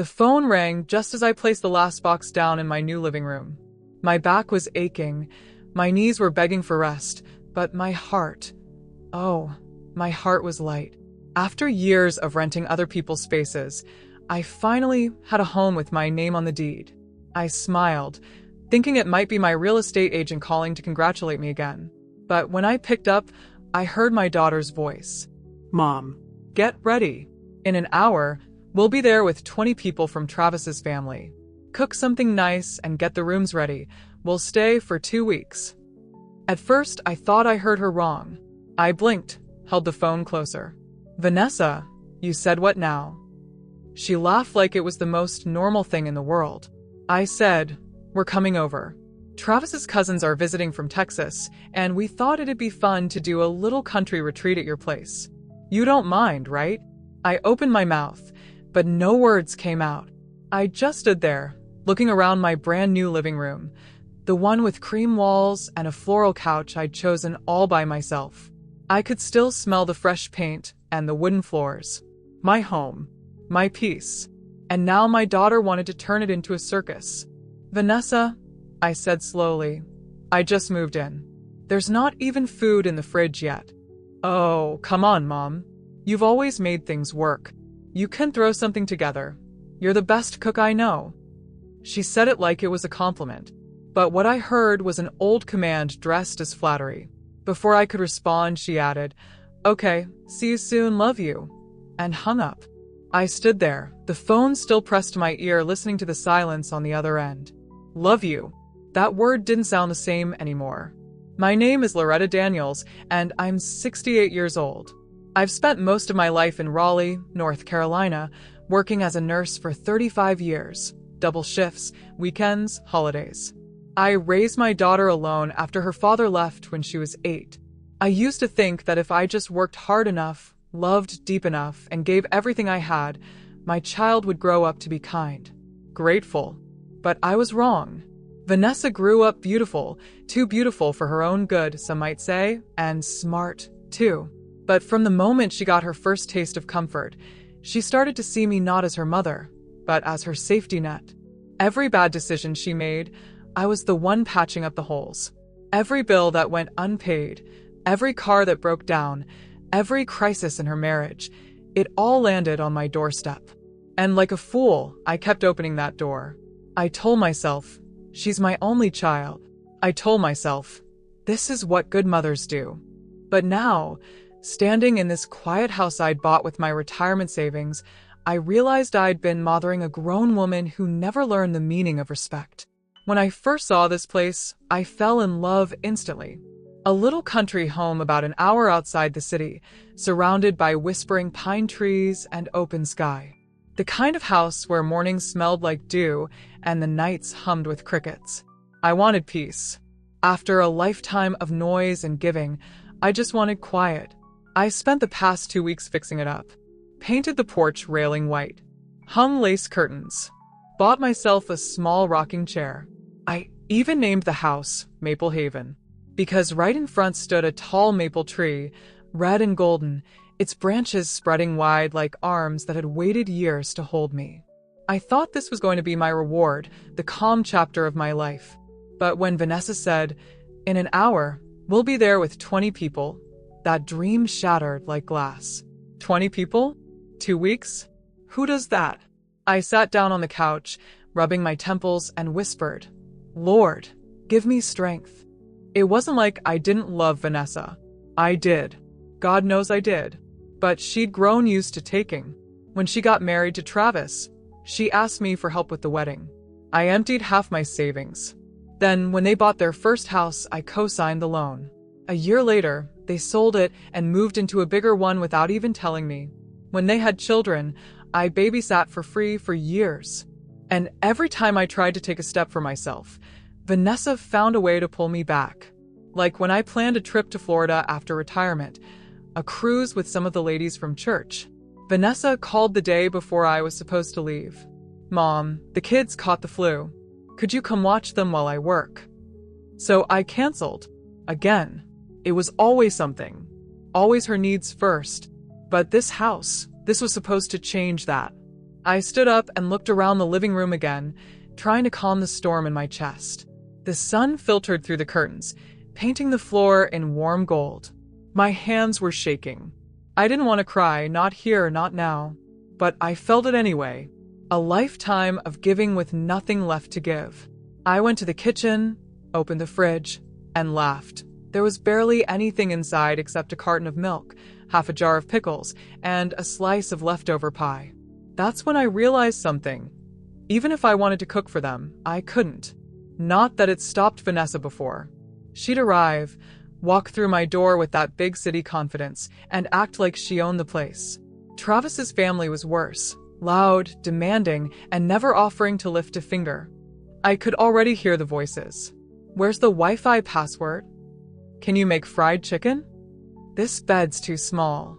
The phone rang just as I placed the last box down in my new living room. My back was aching, my knees were begging for rest, but my heart was light. After years of renting other people's spaces, I finally had a home with my name on the deed. I smiled, thinking it might be my real estate agent calling to congratulate me again. But when I picked up, I heard my daughter's voice. Mom. Get ready. In an hour, we'll be there with 20 people from Travis's family. Cook something nice and get the rooms ready. We'll stay for 2 weeks. At first, I thought I heard her wrong. I blinked, held the phone closer. Vanessa, you said what now? She laughed like it was the most normal thing in the world. I said, we're coming over. Travis's cousins are visiting from Texas, and we thought it'd be fun to do a little country retreat at your place. You don't mind, right? I opened my mouth, but no words came out. I just stood there, looking around my brand new living room, the one with cream walls and a floral couch I'd chosen all by myself. I could still smell the fresh paint and the wooden floors. My home. My peace. And now my daughter wanted to turn it into a circus. Vanessa, I said slowly, I just moved in. There's not even food in the fridge yet. Oh, come on, Mom. You've always made things work. You can throw something together. You're the best cook I know. She said it like it was a compliment, but what I heard was an old command dressed as flattery. Before I could respond, she added, Okay, see you soon, love you, and hung up. I stood there, the phone still pressed to my ear, listening to the silence on the other end. Love you. That word didn't sound the same anymore. My name is Loretta Daniels, and I'm 68 years old. I've spent most of my life in Raleigh, North Carolina, working as a nurse for 35 years, double shifts, weekends, holidays. I raised my daughter alone after her father left when she was 8. I used to think that if I just worked hard enough, loved deep enough, and gave everything I had, my child would grow up to be kind, grateful. But I was wrong. Vanessa grew up beautiful, too beautiful for her own good, some might say, and smart, too. But from the moment she got her first taste of comfort, she started to see me not as her mother, but as her safety net. Every bad decision she made, I was the one patching up the holes. Every bill that went unpaid, every car that broke down, every crisis in her marriage, it all landed on my doorstep. And like a fool, I kept opening that door. I told myself, she's my only child. I told myself, this is what good mothers do. But now, standing in this quiet house I'd bought with my retirement savings, I realized I'd been mothering a grown woman who never learned the meaning of respect. When I first saw this place, I fell in love instantly. A little country home about an hour outside the city, surrounded by whispering pine trees and open sky. The kind of house where mornings smelled like dew and the nights hummed with crickets. I wanted peace. After a lifetime of noise and giving, I just wanted quiet. I spent the past 2 weeks fixing it up. Painted the porch railing white. Hung lace curtains. Bought myself a small rocking chair. I even named the house Maple Haven, because right in front stood a tall maple tree, red and golden, its branches spreading wide like arms that had waited years to hold me. I thought this was going to be my reward, the calm chapter of my life. But when Vanessa said, in an hour, we'll be there with 20 people, that dream shattered like glass. 20 people? 2 weeks? Who does that? I sat down on the couch, rubbing my temples, and whispered, Lord, give me strength. It wasn't like I didn't love Vanessa. I did. God knows I did. But she'd grown used to taking. When she got married to Travis, she asked me for help with the wedding. I emptied half my savings. Then, when they bought their first house, I co-signed the loan. A year later, they sold it and moved into a bigger one without even telling me. When they had children, I babysat for free for years. And every time I tried to take a step for myself, Vanessa found a way to pull me back. Like when I planned a trip to Florida after retirement, a cruise with some of the ladies from church. Vanessa called the day before I was supposed to leave. Mom, the kids caught the flu. Could you come watch them while I work? So I canceled. Again. It was always something. Always her needs first. But this house, this was supposed to change that. I stood up and looked around the living room again, trying to calm the storm in my chest. The sun filtered through the curtains, painting the floor in warm gold. My hands were shaking. I didn't want to cry, not here, not now. But I felt it anyway. A lifetime of giving with nothing left to give. I went to the kitchen, opened the fridge, and laughed. There was barely anything inside except a carton of milk, half a jar of pickles, and a slice of leftover pie. That's when I realized something. Even if I wanted to cook for them, I couldn't. Not that it stopped Vanessa before. She'd arrive, walk through my door with that big city confidence, and act like she owned the place. Travis's family was worse, loud, demanding, and never offering to lift a finger. I could already hear the voices. Where's the Wi-Fi password? Can you make fried chicken? This bed's too small.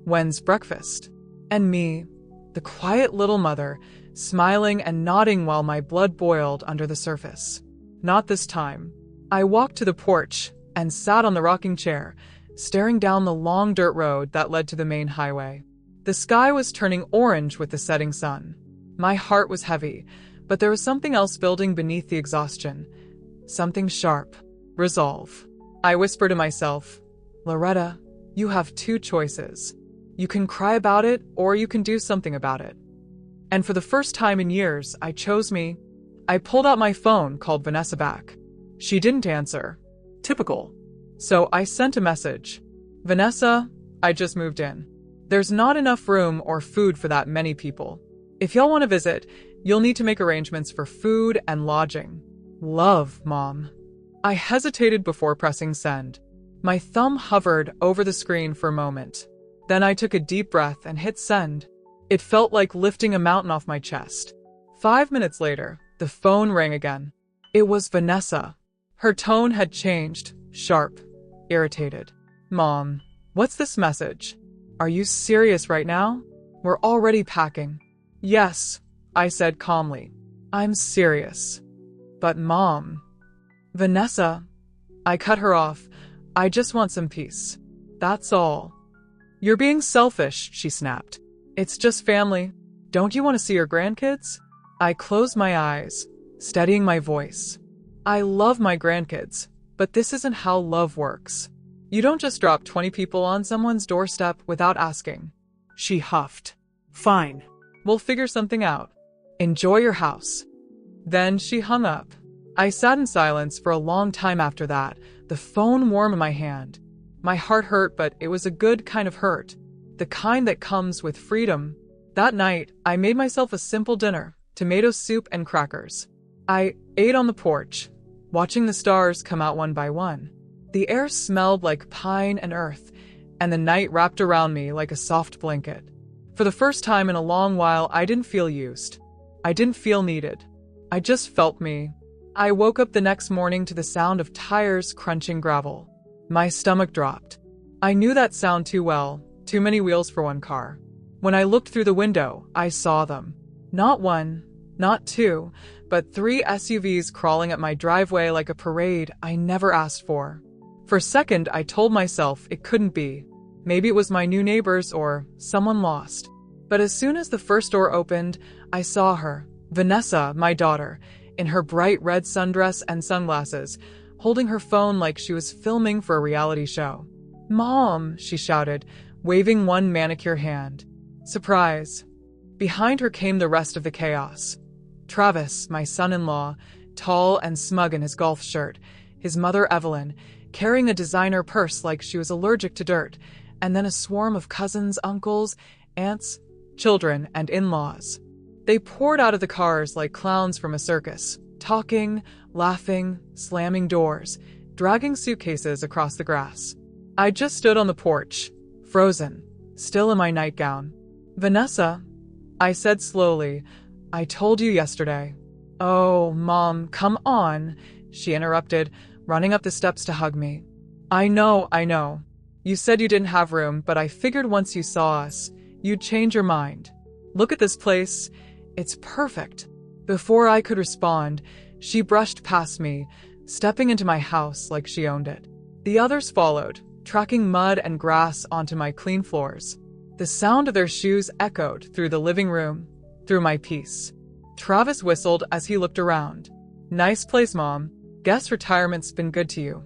When's breakfast? And me, the quiet little mother, smiling and nodding while my blood boiled under the surface. Not this time. I walked to the porch and sat on the rocking chair, staring down the long dirt road that led to the main highway. The sky was turning orange with the setting sun. My heart was heavy, but there was something else building beneath the exhaustion. Something sharp. Resolve. I whispered to myself, Loretta, you have two choices. You can cry about it, or you can do something about it. And for the first time in years, I chose me. I pulled out my phone, called Vanessa back. She didn't answer. Typical. So I sent a message. Vanessa, I just moved in. There's not enough room or food for that many people. If y'all want to visit, you'll need to make arrangements for food and lodging. Love, Mom. I hesitated before pressing send. My thumb hovered over the screen for a moment. Then I took a deep breath and hit send. It felt like lifting a mountain off my chest. 5 minutes later, the phone rang again. It was Vanessa. Her tone had changed, sharp, irritated. Mom, what's this message? Are you serious right now? We're already packing. Yes, I said calmly. I'm serious. But Mom... Vanessa, I cut her off. I just want some peace. That's all. You're being selfish, she snapped. It's just family. Don't you want to see your grandkids? I closed my eyes, steadying my voice. I love my grandkids, but this isn't how love works. You don't just drop 20 people on someone's doorstep without asking. She huffed. Fine. We'll figure something out. Enjoy your house. Then she hung up. I sat in silence for a long time after that, the phone warm in my hand. My heart hurt, but it was a good kind of hurt. The kind that comes with freedom. That night, I made myself a simple dinner, tomato soup and crackers. I ate on the porch, watching the stars come out one by one. The air smelled like pine and earth, and the night wrapped around me like a soft blanket. For the first time in a long while, I didn't feel used. I didn't feel needed. I just felt me. I woke up the next morning to the sound of tires crunching gravel. My stomach dropped. I knew that sound too well, too many wheels for one car. When I looked through the window, I saw them. Not one, not two, but 3 SUVs crawling at my driveway like a parade I never asked for. For a second, I told myself it couldn't be. Maybe it was my new neighbors or someone lost. But as soon as the first door opened, I saw her, Vanessa, my daughter, in her bright red sundress and sunglasses, holding her phone like she was filming for a reality show. Mom, she shouted, waving one manicure hand. Surprise. Behind her came the rest of the chaos. Travis, my son-in-law, tall and smug in his golf shirt, his mother Evelyn, carrying a designer purse like she was allergic to dirt, and then a swarm of cousins, uncles, aunts, children, and in-laws. They poured out of the cars like clowns from a circus, talking, laughing, slamming doors, dragging suitcases across the grass. I just stood on the porch, frozen, still in my nightgown. Vanessa, I said slowly, I told you yesterday. Oh, Mom, come on, she interrupted, running up the steps to hug me. I know. You said you didn't have room, but I figured once you saw us, you'd change your mind. Look at this place. It's perfect. Before I could respond, she brushed past me, stepping into my house like she owned it. The others followed, tracking mud and grass onto my clean floors. The sound of their shoes echoed through the living room, through my piece. Travis whistled as he looked around. Nice place, Mom. Guess retirement's been good to you.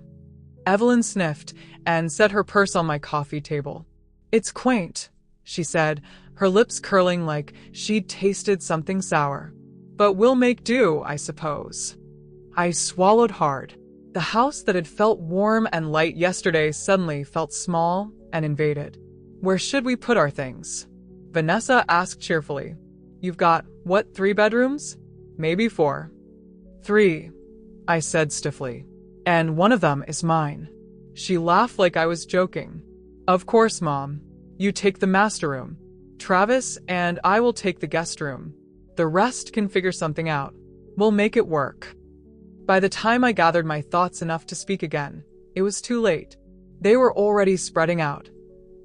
Evelyn sniffed and set her purse on my coffee table. It's quaint, she said, her lips curling like she'd tasted something sour. But we'll make do, I suppose. I swallowed hard. The house that had felt warm and light yesterday suddenly felt small and invaded. Where should we put our things? Vanessa asked cheerfully. You've got, what, 3 bedrooms? Maybe 4. 3, I said stiffly. And one of them is mine. She laughed like I was joking. Of course, Mom. You take the master room. Travis and I will take the guest room. The rest can figure something out. We'll make it work. By the time I gathered my thoughts enough to speak again, it was too late. They were already spreading out,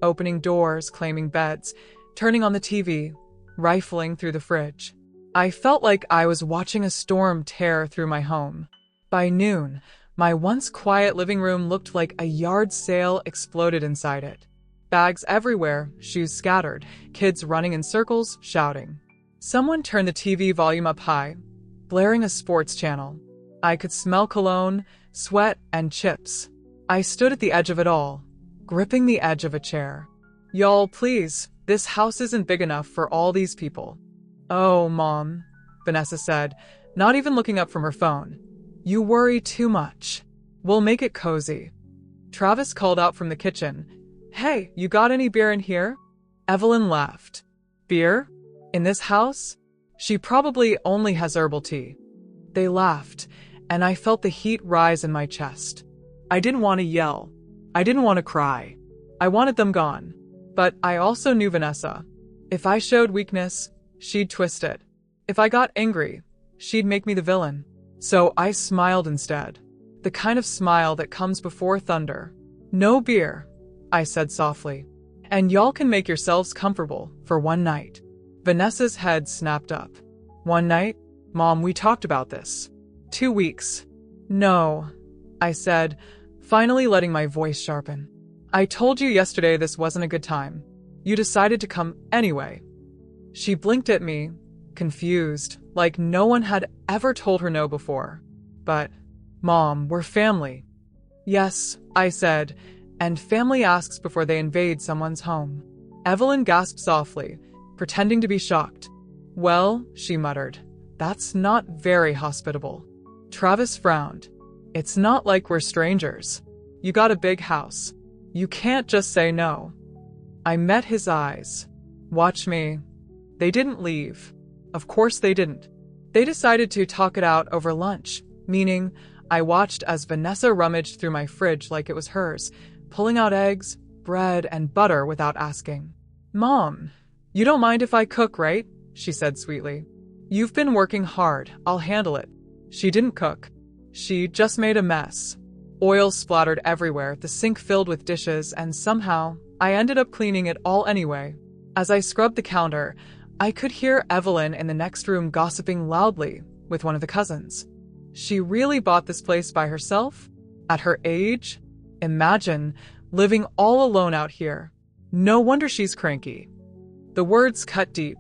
opening doors, claiming beds, turning on the TV, rifling through the fridge. I felt like I was watching a storm tear through my home. By noon, my once quiet living room looked like a yard sale exploded inside it. Bags everywhere, shoes scattered, kids running in circles, shouting. Someone turned the TV volume up high, blaring a sports channel. I could smell cologne, sweat, and chips. I stood at the edge of it all, gripping the edge of a chair. Y'all, please, this house isn't big enough for all these people. Oh, Mom, Vanessa said, not even looking up from her phone. You worry too much. We'll make it cozy. Travis called out from the kitchen. Hey, you got any beer in here? Evelyn laughed. Beer? In this house? She probably only has herbal tea. They laughed, and I felt the heat rise in my chest. I didn't want to yell. I didn't want to cry. I wanted them gone. But I also knew Vanessa. If I showed weakness, she'd twist it. If I got angry, she'd make me the villain. So I smiled instead. The kind of smile that comes before thunder. No beer, I said softly. And y'all can make yourselves comfortable for one night. Vanessa's head snapped up. One night? Mom, we talked about this. 2 weeks. No, I said, finally letting my voice sharpen. I told you yesterday this wasn't a good time. You decided to come anyway. She blinked at me, confused, like no one had ever told her no before. But, Mom, we're family. Yes, I said, and family asks before they invade someone's home. Evelyn gasped softly, pretending to be shocked. Well, she muttered, that's not very hospitable. Travis frowned. It's not like we're strangers. You got a big house. You can't just say no. I met his eyes. Watch me. They didn't leave. Of course they didn't. They decided to talk it out over lunch, meaning I watched as Vanessa rummaged through my fridge like it was hers, pulling out eggs, bread, and butter without asking. Mom, you don't mind if I cook, right? She said sweetly. You've been working hard. I'll handle it. She didn't cook. She just made a mess. Oil splattered everywhere, the sink filled with dishes, and somehow I ended up cleaning it all anyway. As I scrubbed the counter, I could hear Evelyn in the next room gossiping loudly with one of the cousins. She really bought this place by herself? At her age? Imagine living all alone out here. No wonder she's cranky. The words cut deep,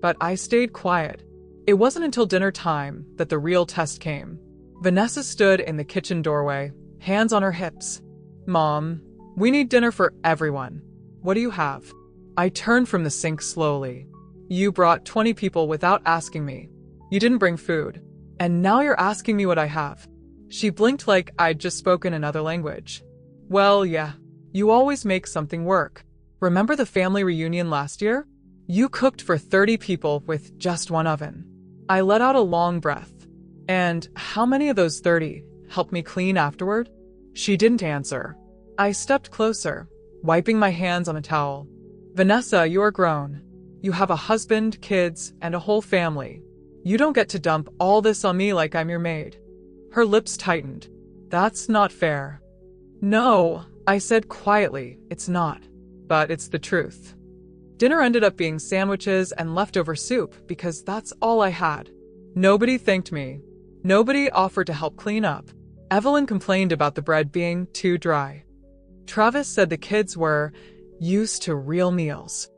but I stayed quiet. It wasn't until dinner time that the real test came. Vanessa stood in the kitchen doorway, hands on her hips. Mom, we need dinner for everyone. What do you have? I turned from the sink slowly. You brought 20 people without asking me. You didn't bring food. And now you're asking me what I have. She blinked like I'd just spoken another language. Well, yeah. You always make something work. Remember the family reunion last year? You cooked for 30 people with just one oven. I let out a long breath. And how many of those 30 helped me clean afterward? She didn't answer. I stepped closer, wiping my hands on a towel. Vanessa, you're grown. You have a husband, kids, and a whole family. You don't get to dump all this on me like I'm your maid. Her lips tightened. That's not fair. No, I said quietly, it's not. But it's the truth. Dinner ended up being sandwiches and leftover soup because that's all I had. Nobody thanked me. Nobody offered to help clean up. Evelyn complained about the bread being too dry. Travis said the kids were used to real meals.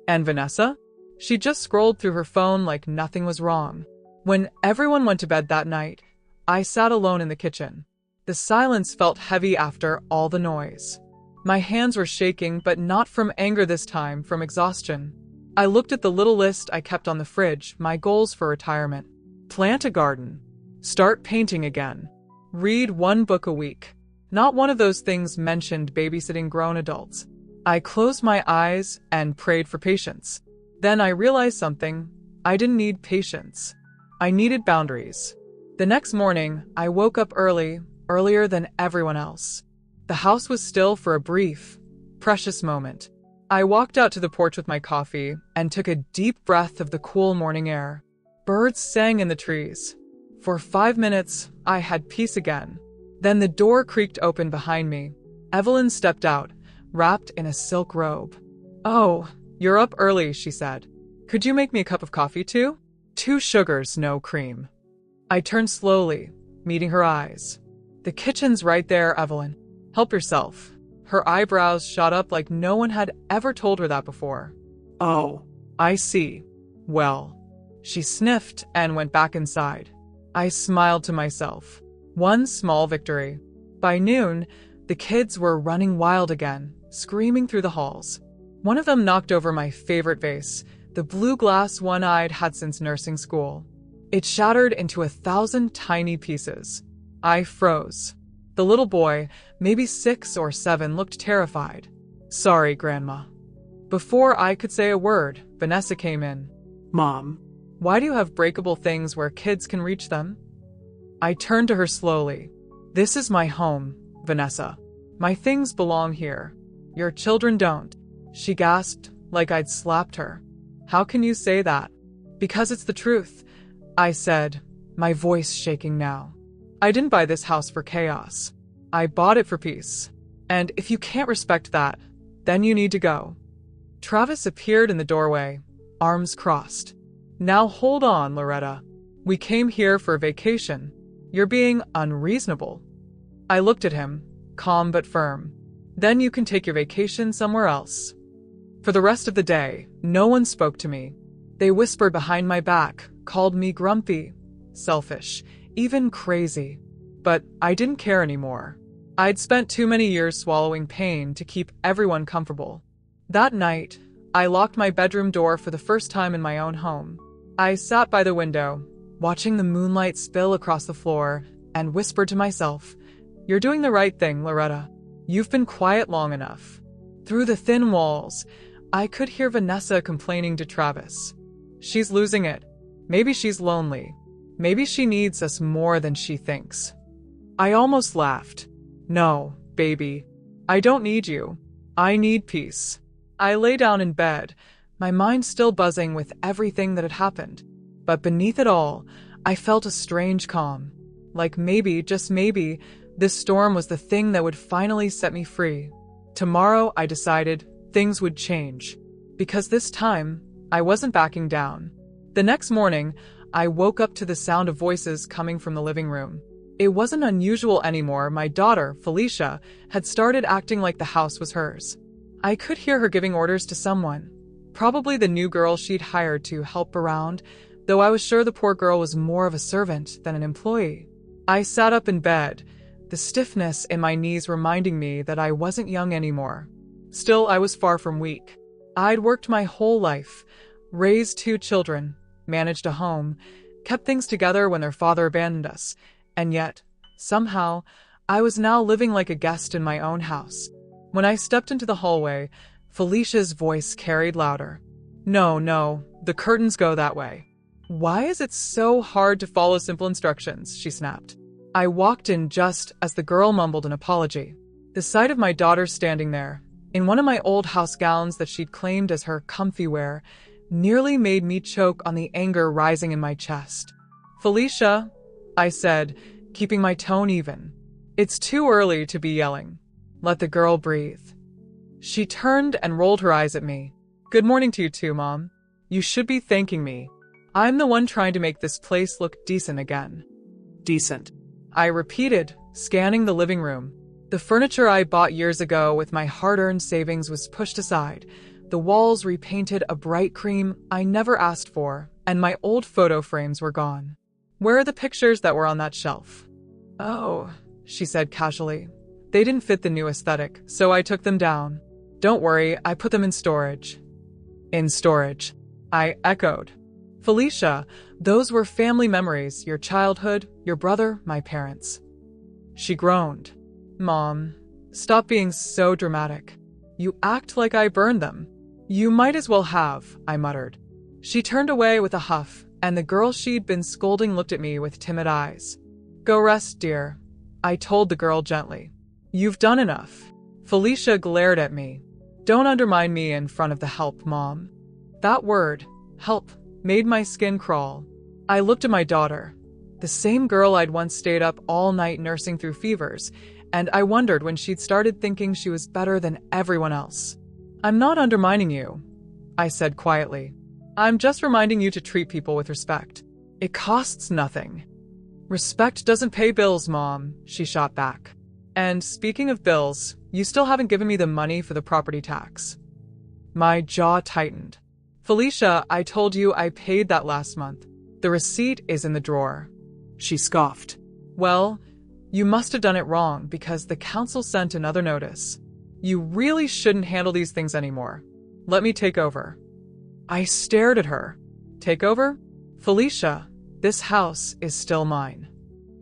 And Vanessa? She just scrolled through her phone like nothing was wrong. When everyone went to bed that night, I sat alone in the kitchen. The silence felt heavy after all the noise. My hands were shaking, but not from anger this time, from exhaustion. I looked at the little list I kept on the fridge, my goals for retirement. Plant a garden. Start painting again. Read 1 book a week. Not one of those things mentioned babysitting grown adults. I closed my eyes and prayed for patience. Then I realized something. I didn't need patience. I needed boundaries. The next morning, I woke up early, earlier than everyone else. The house was still for a brief, precious moment. I walked out to the porch with my coffee and took a deep breath of the cool morning air. Birds sang in the trees. For 5 minutes, I had peace again. Then the door creaked open behind me. Evelyn stepped out, wrapped in a silk robe. "Oh, you're up early," she said. "Could you make me a cup of coffee too? 2 sugars, no cream." I turned slowly, meeting her eyes. "The kitchen's right there, Evelyn. Help yourself." Her eyebrows shot up like no one had ever told her that before. "Oh, I see. Well." She sniffed and went back inside. I smiled to myself. One small victory. By noon, the kids were running wild again, screaming through the halls. One of them knocked over my favorite vase, the blue glass one I'd had since nursing school. It shattered into 1,000 tiny pieces. I froze. The little boy, maybe 6 or 7, looked terrified. "Sorry, Grandma." Before I could say a word, Vanessa came in. "Mom, why do you have breakable things where kids can reach them?" I turned to her slowly. "This is my home, Vanessa. My things belong here. Your children don't." She gasped, like I'd slapped her. "How can you say that?" "Because it's the truth," I said, my voice shaking now. "I didn't buy this house for chaos. I bought it for peace. And if you can't respect that, then you need to go." Travis appeared in the doorway, arms crossed. "Now hold on, Loretta. We came here for a vacation. You're being unreasonable." I looked at him, calm but firm. "Then you can take your vacation somewhere else." For the rest of the day, no one spoke to me. They whispered behind my back, called me grumpy, selfish, even crazy. But I didn't care anymore. I'd spent too many years swallowing pain to keep everyone comfortable. That night, I locked my bedroom door for the first time in my own home. I sat by the window, watching the moonlight spill across the floor, and whispered to myself, "You're doing the right thing, Loretta. You've been quiet long enough." Through the thin walls, I could hear Vanessa complaining to Travis. "She's losing it. Maybe she's lonely. Maybe she needs us more than she thinks." I almost laughed. "No, baby. I don't need you. I need peace." I lay down in bed, my mind still buzzing with everything that had happened. But beneath it all, I felt a strange calm. Like maybe, just maybe, this storm was the thing that would finally set me free. Tomorrow, I decided, things would change. Because this time, I wasn't backing down. The next morning, I woke up to the sound of voices coming from the living room. It wasn't unusual anymore. My daughter, Felicia, had started acting like the house was hers. I could hear her giving orders to someone. Probably the new girl she'd hired to help around, though I was sure the poor girl was more of a servant than an employee. I sat up in bed, the stiffness in my knees reminding me that I wasn't young anymore. Still, I was far from weak. I'd worked my whole life, raised 2 children, managed a home, kept things together when their father abandoned us, and yet, somehow, I was now living like a guest in my own house. When I stepped into the hallway, Felicia's voice carried louder. No, the curtains go that way." "Why is it so hard to follow simple instructions?" she snapped. I walked in just as the girl mumbled an apology. The sight of my daughter standing there, in one of my old house gowns that she'd claimed as her comfy wear, nearly made me choke on the anger rising in my chest. "Felicia," I said, keeping my tone even. "It's too early to be yelling. Let the girl breathe." She turned and rolled her eyes at me. "Good morning to you too, Mom. You should be thanking me. I'm the one trying to make this place look decent again." "Decent," I repeated, scanning the living room. The furniture I bought years ago with my hard-earned savings was pushed aside, the walls repainted a bright cream I never asked for, and my old photo frames were gone. Where are the pictures that were on that shelf? Oh, she said casually. They didn't fit the new aesthetic, so I took them down. Don't worry, I put them in storage. In storage, I echoed. Felicia, those were family memories, your childhood, your brother, my parents. She groaned. Mom, stop being so dramatic. You act like I burned them. You might as well have, I muttered. She turned away with a huff, and the girl she'd been scolding looked at me with timid eyes. Go rest, dear, I told the girl gently. You've done enough. Felicia glared at me. Don't undermine me in front of the help, Mom. That word, help, made my skin crawl. I looked at my daughter, the same girl I'd once stayed up all night nursing through fevers, and I wondered when she'd started thinking she was better than everyone else. I'm not undermining you, I said quietly. I'm just reminding you to treat people with respect. It costs nothing. Respect doesn't pay bills, Mom, she shot back. And speaking of bills, you still haven't given me the money for the property tax. My jaw tightened. Felicia, I told you I paid that last month. The receipt is in the drawer. She scoffed. Well, you must have done it wrong because the council sent another notice. You really shouldn't handle these things anymore. Let me take over. I stared at her. Take over? Felicia, this house is still mine.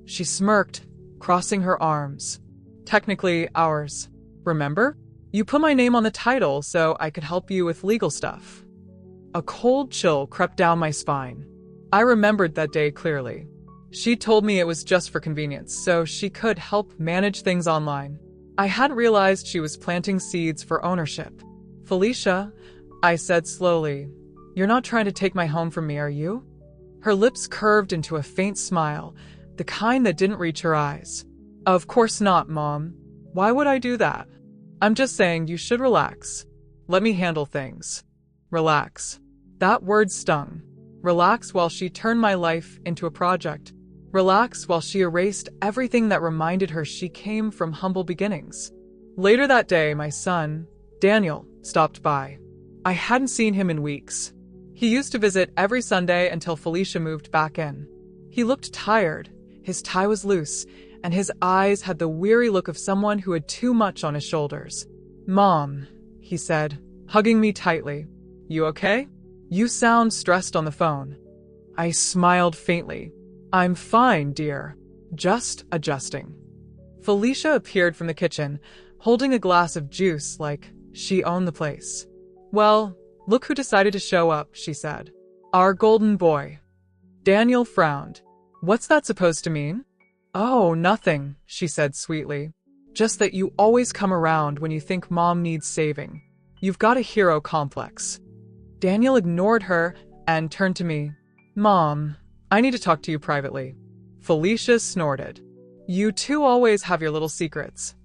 She smirked, crossing her arms. Technically ours. Remember? You put my name on the title so I could help you with legal stuff. A cold chill crept down my spine. I remembered that day clearly. She told me it was just for convenience, so she could help manage things online. I hadn't realized she was planting seeds for ownership. Felicia, I said slowly, you're not trying to take my home from me, are you? Her lips curved into a faint smile, the kind that didn't reach her eyes. Of course not, Mom. Why would I do that? I'm just saying you should relax. Let me handle things. Relax. That word stung. Relax while she turned my life into a project. Relax while she erased everything that reminded her she came from humble beginnings. Later that day, my son, Daniel, stopped by. I hadn't seen him in weeks. He used to visit every Sunday until Felicia moved back in. He looked tired, his tie was loose, and his eyes had the weary look of someone who had too much on his shoulders. Mom, he said, hugging me tightly. You okay? You sound stressed on the phone. I smiled faintly. I'm fine, dear. Just adjusting. Felicia appeared from the kitchen, holding a glass of juice like she owned the place. Well, look who decided to show up, she said. Our golden boy. Daniel frowned. What's that supposed to mean? Oh, nothing, she said sweetly. Just that you always come around when you think Mom needs saving. You've got a hero complex. Daniel ignored her and turned to me. Mom, I need to talk to you privately. Felicia snorted. You two always have your little secrets.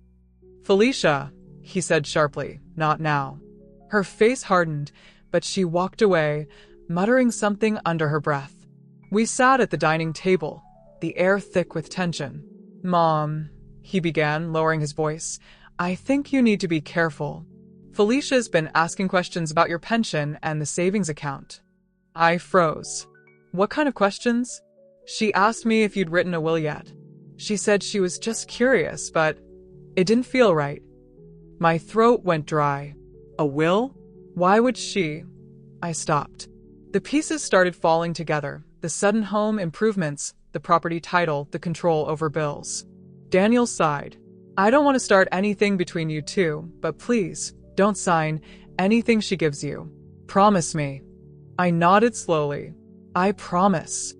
Felicia, he said sharply, not now. Her face hardened, but she walked away, muttering something under her breath. We sat at the dining table, the air thick with tension. Mom, he began, lowering his voice, I think you need to be careful. Felicia's been asking questions about your pension and the savings account. I froze. What kind of questions? She asked me if you'd written a will yet. She said she was just curious, but it didn't feel right. My throat went dry. A will? Why would she? I stopped. The pieces started falling together. The sudden home improvements, the property title, the control over bills. Daniel sighed. I don't want to start anything between you two, but please, don't sign anything she gives you. Promise me. I nodded slowly. I promise.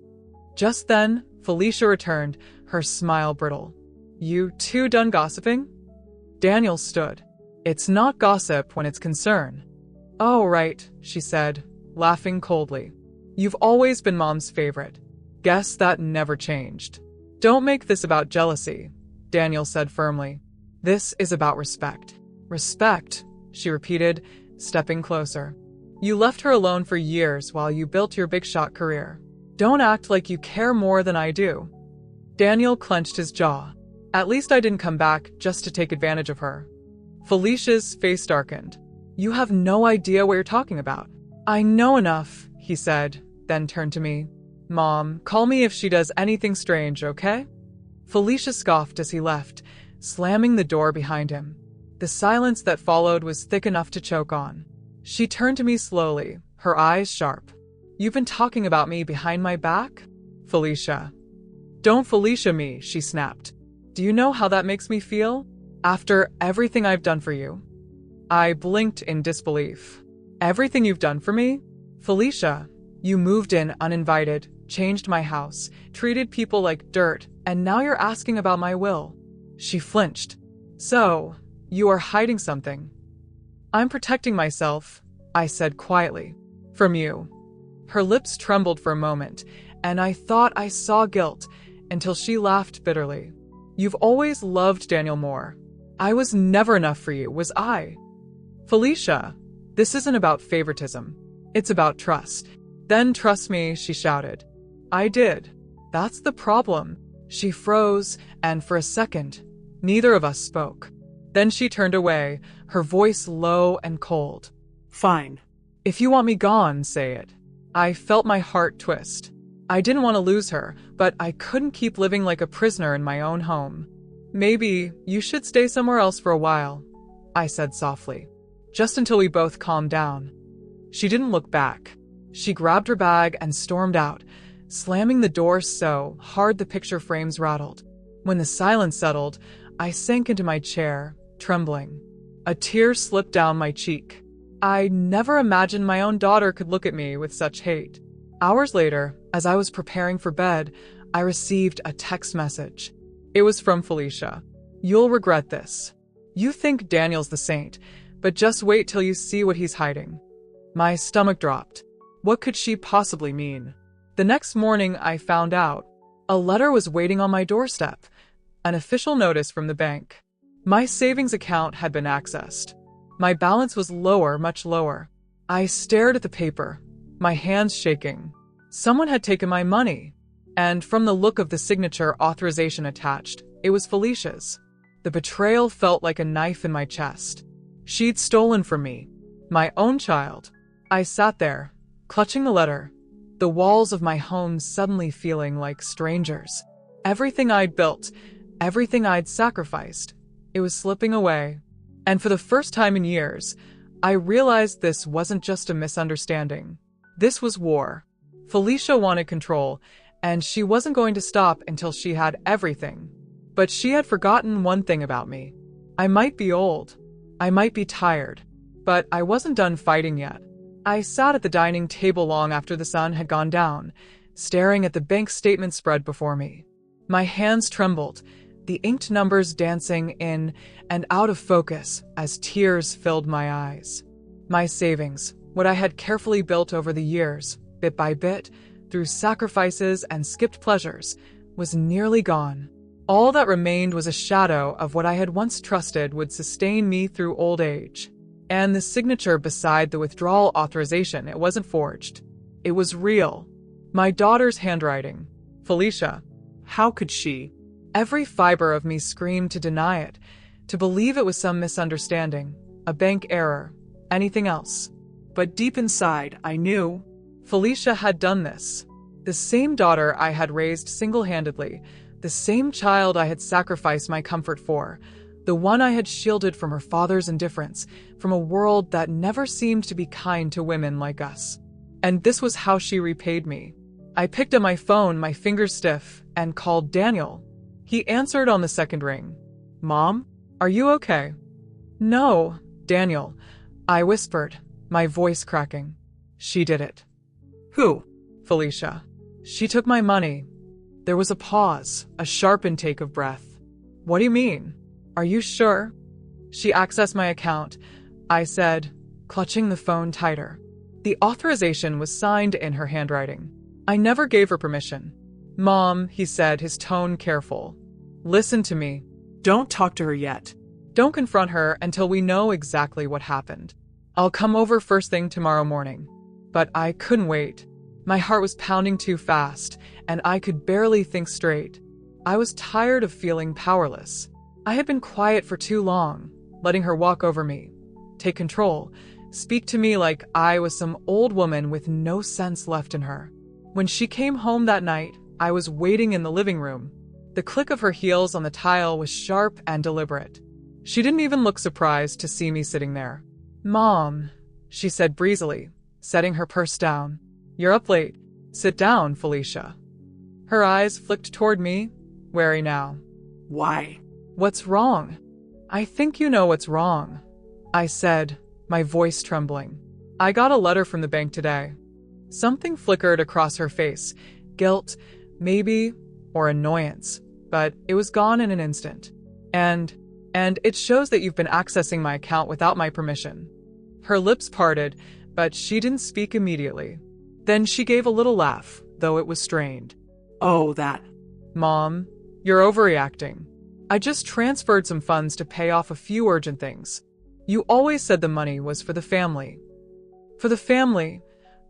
Just then, Felicia returned, her smile brittle. You two done gossiping? Daniel stood. It's not gossip when it's concern. Oh, right, she said, laughing coldly. You've always been Mom's favorite. Guess that never changed. Don't make this about jealousy, Daniel said firmly. This is about respect. Respect, she repeated, stepping closer. You left her alone for years while you built your big shot career. Don't act like you care more than I do. Daniel clenched his jaw. At least I didn't come back just to take advantage of her. Felicia's face darkened. You have no idea what you're talking about. I know enough, he said, then turned to me. Mom, call me if she does anything strange, okay? Felicia scoffed as he left, slamming the door behind him. The silence that followed was thick enough to choke on. She turned to me slowly, her eyes sharp. You've been talking about me behind my back? Felicia. Don't Felicia me, she snapped. Do you know how that makes me feel? After everything I've done for you. I blinked in disbelief. Everything you've done for me? Felicia, you moved in uninvited, changed my house, treated people like dirt, and now you're asking about my will. She flinched. So, you are hiding something. I'm protecting myself, I said quietly. From you. Her lips trembled for a moment, and I thought I saw guilt until she laughed bitterly. You've always loved Daniel Moore. I was never enough for you, was I? Felicia, this isn't about favoritism. It's about trust. Then trust me, she shouted. I did. That's the problem. She froze, and for a second, neither of us spoke. Then she turned away, her voice low and cold. Fine. If you want me gone, say it. I felt my heart twist. I didn't want to lose her, but I couldn't keep living like a prisoner in my own home. Maybe you should stay somewhere else for a while, I said softly, just until we both calmed down. She didn't look back. She grabbed her bag and stormed out, slamming the door so hard the picture frames rattled. When the silence settled, I sank into my chair, trembling. A tear slipped down my cheek. I never imagined my own daughter could look at me with such hate. Hours later, as I was preparing for bed, I received a text message. It was from Felicia. You'll regret this. You think Daniel's the saint, but just wait till you see what he's hiding. My stomach dropped. What could she possibly mean? The next morning, I found out. A letter was waiting on my doorstep. An official notice from the bank. My savings account had been accessed. My balance was lower, much lower. I stared at the paper, my hands shaking. Someone had taken my money. And from the look of the signature authorization attached, it was Felicia's. The betrayal felt like a knife in my chest. She'd stolen from me, my own child. I sat there, clutching the letter, the walls of my home suddenly feeling like strangers. Everything I'd built, everything I'd sacrificed, it was slipping away. And for the first time in years, I realized this wasn't just a misunderstanding. This was war. Felicia wanted control, and she wasn't going to stop until she had everything. But she had forgotten one thing about me. I might be old. I might be tired. But I wasn't done fighting yet. I sat at the dining table long after the sun had gone down, staring at the bank statement spread before me. My hands trembled, the inked numbers dancing in and out of focus as tears filled my eyes. My savings, what I had carefully built over the years, bit by bit, through sacrifices and skipped pleasures, was nearly gone. All that remained was a shadow of what I had once trusted would sustain me through old age. And the signature beside the withdrawal authorization, it wasn't forged. It was real. My daughter's handwriting. Felicia. How could she? Every fiber of me screamed to deny it, to believe it was some misunderstanding, a bank error, anything else. But deep inside, I knew Felicia had done this. The same daughter I had raised single-handedly, the same child I had sacrificed my comfort for, the one I had shielded from her father's indifference, from a world that never seemed to be kind to women like us. And this was how she repaid me. I picked up my phone, my fingers stiff, and called Daniel. He answered on the second ring. Mom, are you okay? No, Daniel, I whispered, my voice cracking. She did it. Who? Felicia. She took my money. There was a pause, a sharp intake of breath. What do you mean? Are you sure? She accessed my account, I said, clutching the phone tighter. The authorization was signed in her handwriting. I never gave her permission. Mom, he said, his tone careful. Listen to me. Don't talk to her yet. Don't confront her until we know exactly what happened. I'll come over first thing tomorrow morning. But I couldn't wait. My heart was pounding too fast, and I could barely think straight. I was tired of feeling powerless. I had been quiet for too long, letting her walk over me, take control, speak to me like I was some old woman with no sense left in her. When she came home that night, I was waiting in the living room. The click of her heels on the tile was sharp and deliberate. She didn't even look surprised to see me sitting there. "Mom," she said breezily, setting her purse down. "You're up late. Sit down, Felicia." Her eyes flicked toward me, wary now. Why? "What's wrong?" "I think you know what's wrong," I said, my voice trembling. "I got a letter from the bank today." Something flickered across her face. Guilt, maybe, or annoyance, but it was gone in an instant. And it shows that you've been accessing my account without my permission." Her lips parted, but she didn't speak immediately. Then she gave a little laugh, though it was strained. Oh, that. "Mom, you're overreacting. I just transferred some funds to pay off a few urgent things. You always said the money was for the family." "For the family,"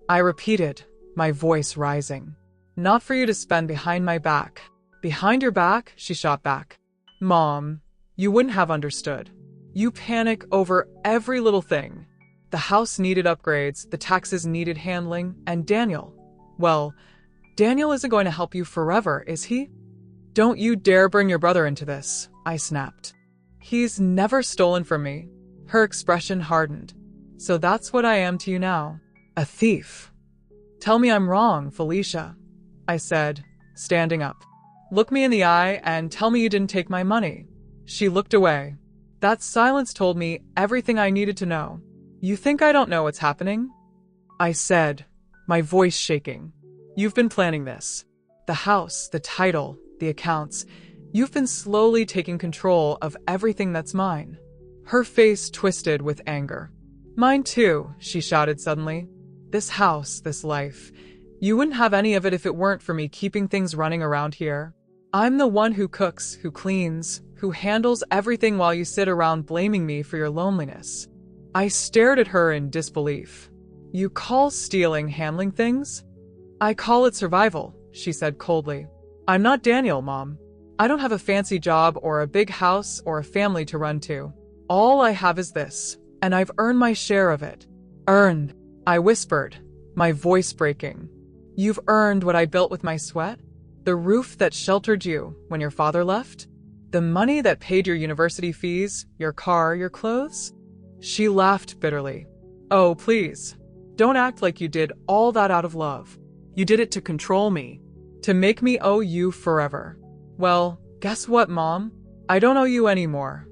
I repeated, my voice rising. "Not for you to spend behind my back." "Behind your back?" she shot back. "Mom, you wouldn't have understood. You panic over every little thing. The house needed upgrades, the taxes needed handling, and Daniel. Well, Daniel isn't going to help you forever, is he?" "Don't you dare bring your brother into this," I snapped. "He's never stolen from me." Her expression hardened. "So that's what I am to you now. A thief." "Tell me I'm wrong, Felicia," I said, standing up. "Look me in the eye and tell me you didn't take my money." She looked away. That silence told me everything I needed to know. "You think I don't know what's happening?" I said, my voice shaking. "You've been planning this. The house, the title, the accounts. You've been slowly taking control of everything that's mine." Her face twisted with anger. "Mine too," she shouted suddenly. "This house, this life. You wouldn't have any of it if it weren't for me keeping things running around here. I'm the one who cooks, who cleans, who handles everything while you sit around blaming me for your loneliness." I stared at her in disbelief. "You call stealing handling things?" "I call it survival," she said coldly. "I'm not Daniel, Mom. I don't have a fancy job or a big house or a family to run to. All I have is this, and I've earned my share of it." "Earned," I whispered, my voice breaking. "You've earned what I built with my sweat? The roof that sheltered you when your father left? The money that paid your university fees, your car, your clothes?" She laughed bitterly. "Oh, please. Don't act like you did all that out of love. You did it to control me, to make me owe you forever." "Well, guess what, Mom? I don't owe you anymore."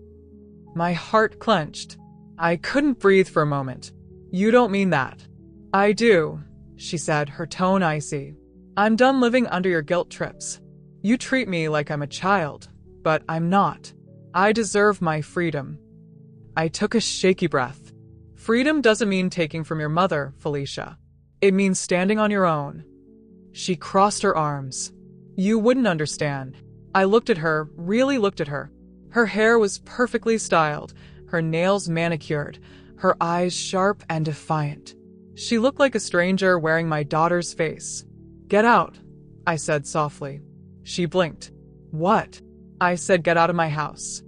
My heart clenched. I couldn't breathe for a moment. "You don't mean that." "I do," she said, her tone icy. "I'm done living under your guilt trips. You treat me like I'm a child, but I'm not. I deserve my freedom." I took a shaky breath. "Freedom doesn't mean taking from your mother, Felicia. It means standing on your own." She crossed her arms. "You wouldn't understand." I looked at her, really looked at her. Her hair was perfectly styled, her nails manicured, her eyes sharp and defiant. She looked like a stranger wearing my daughter's face. "Get out," I said softly. She blinked. "What?" I said, "Get out of my house."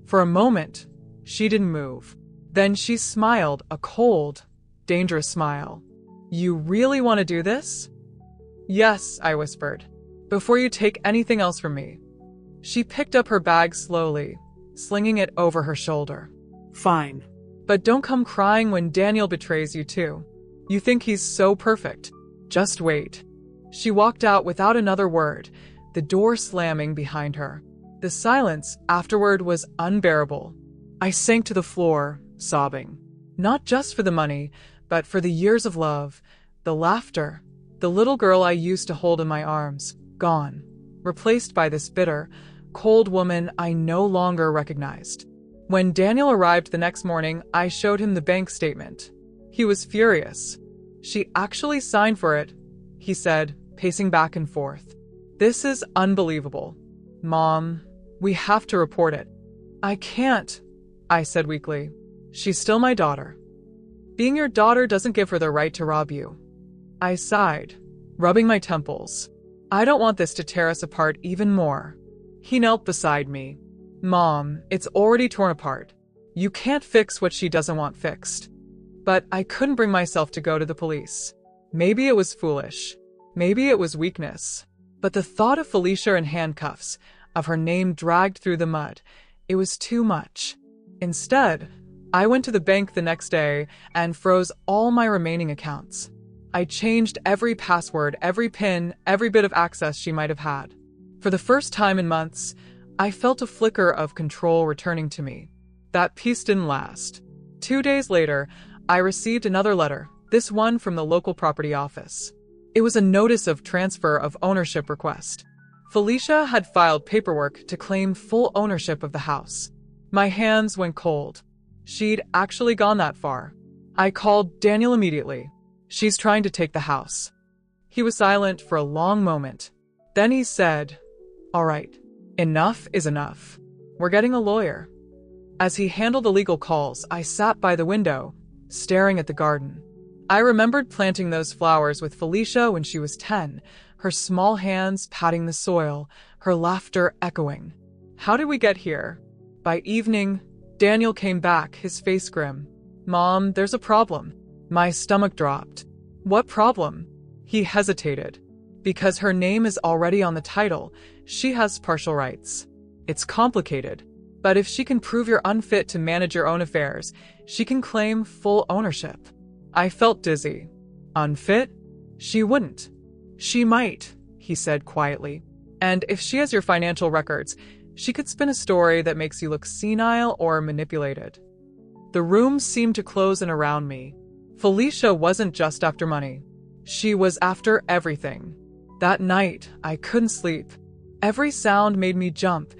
For a moment, she didn't move. Then she smiled, a cold, dangerous smile. "You really want to do this?" "Yes," I whispered, "before you take anything else from me." She picked up her bag slowly, slinging it over her shoulder. Fine. "But don't come crying when Daniel betrays you too. You think he's so perfect. Just wait." She walked out without another word, the door slamming behind her. The silence afterward was unbearable. I sank to the floor, sobbing. Not just for the money, but for the years of love, the laughter, the little girl I used to hold in my arms, gone, replaced by this bitter, cold woman I no longer recognized. When Daniel arrived the next morning, I showed him the bank statement. He was furious. "She actually signed for it," he said, pacing back and forth. "This is unbelievable. Mom, we have to report it." "I can't," I said weakly. "She's still my daughter." "Being your daughter doesn't give her the right to rob you." I sighed, rubbing my temples. "I don't want this to tear us apart even more." He knelt beside me. "Mom, it's already torn apart. You can't fix what she doesn't want fixed. But I couldn't bring myself to go to the police. Maybe it was foolish. Maybe it was weakness. But the thought of Felicia in handcuffs, of her name dragged through the mud, it was too much. Instead, I went to the bank the next day and froze all my remaining accounts. I changed every password, every PIN, every bit of access she might have had. For the first time in months, I felt a flicker of control returning to me. That peace didn't last. 2 days later, I received another letter, this one from the local property office. It was a notice of transfer of ownership request. Felicia had filed paperwork to claim full ownership of the house. My hands went cold. She'd actually gone that far. I called Daniel immediately. She's trying to take the house. He was silent for a long moment. Then he said, "All right, enough is enough. We're getting a lawyer." As he handled the legal calls, I sat by the window, staring at the garden. I remembered planting those flowers with Felicia when she was 10, her small hands patting the soil, her laughter echoing. How did we get here? By evening, Daniel came back, his face grim. "Mom, there's a problem." My stomach dropped. "What problem?" He hesitated. "Because her name is already on the title, she has partial rights. It's complicated. But if she can prove you're unfit to manage your own affairs, she can claim full ownership." I felt dizzy. Unfit? She wouldn't. "She might," he said quietly. "And if she has your financial records, she could spin a story that makes you look senile or manipulated." The room seemed to close in around me. Felicia wasn't just after money. She was after everything. That night, I couldn't sleep. Every sound made me jump.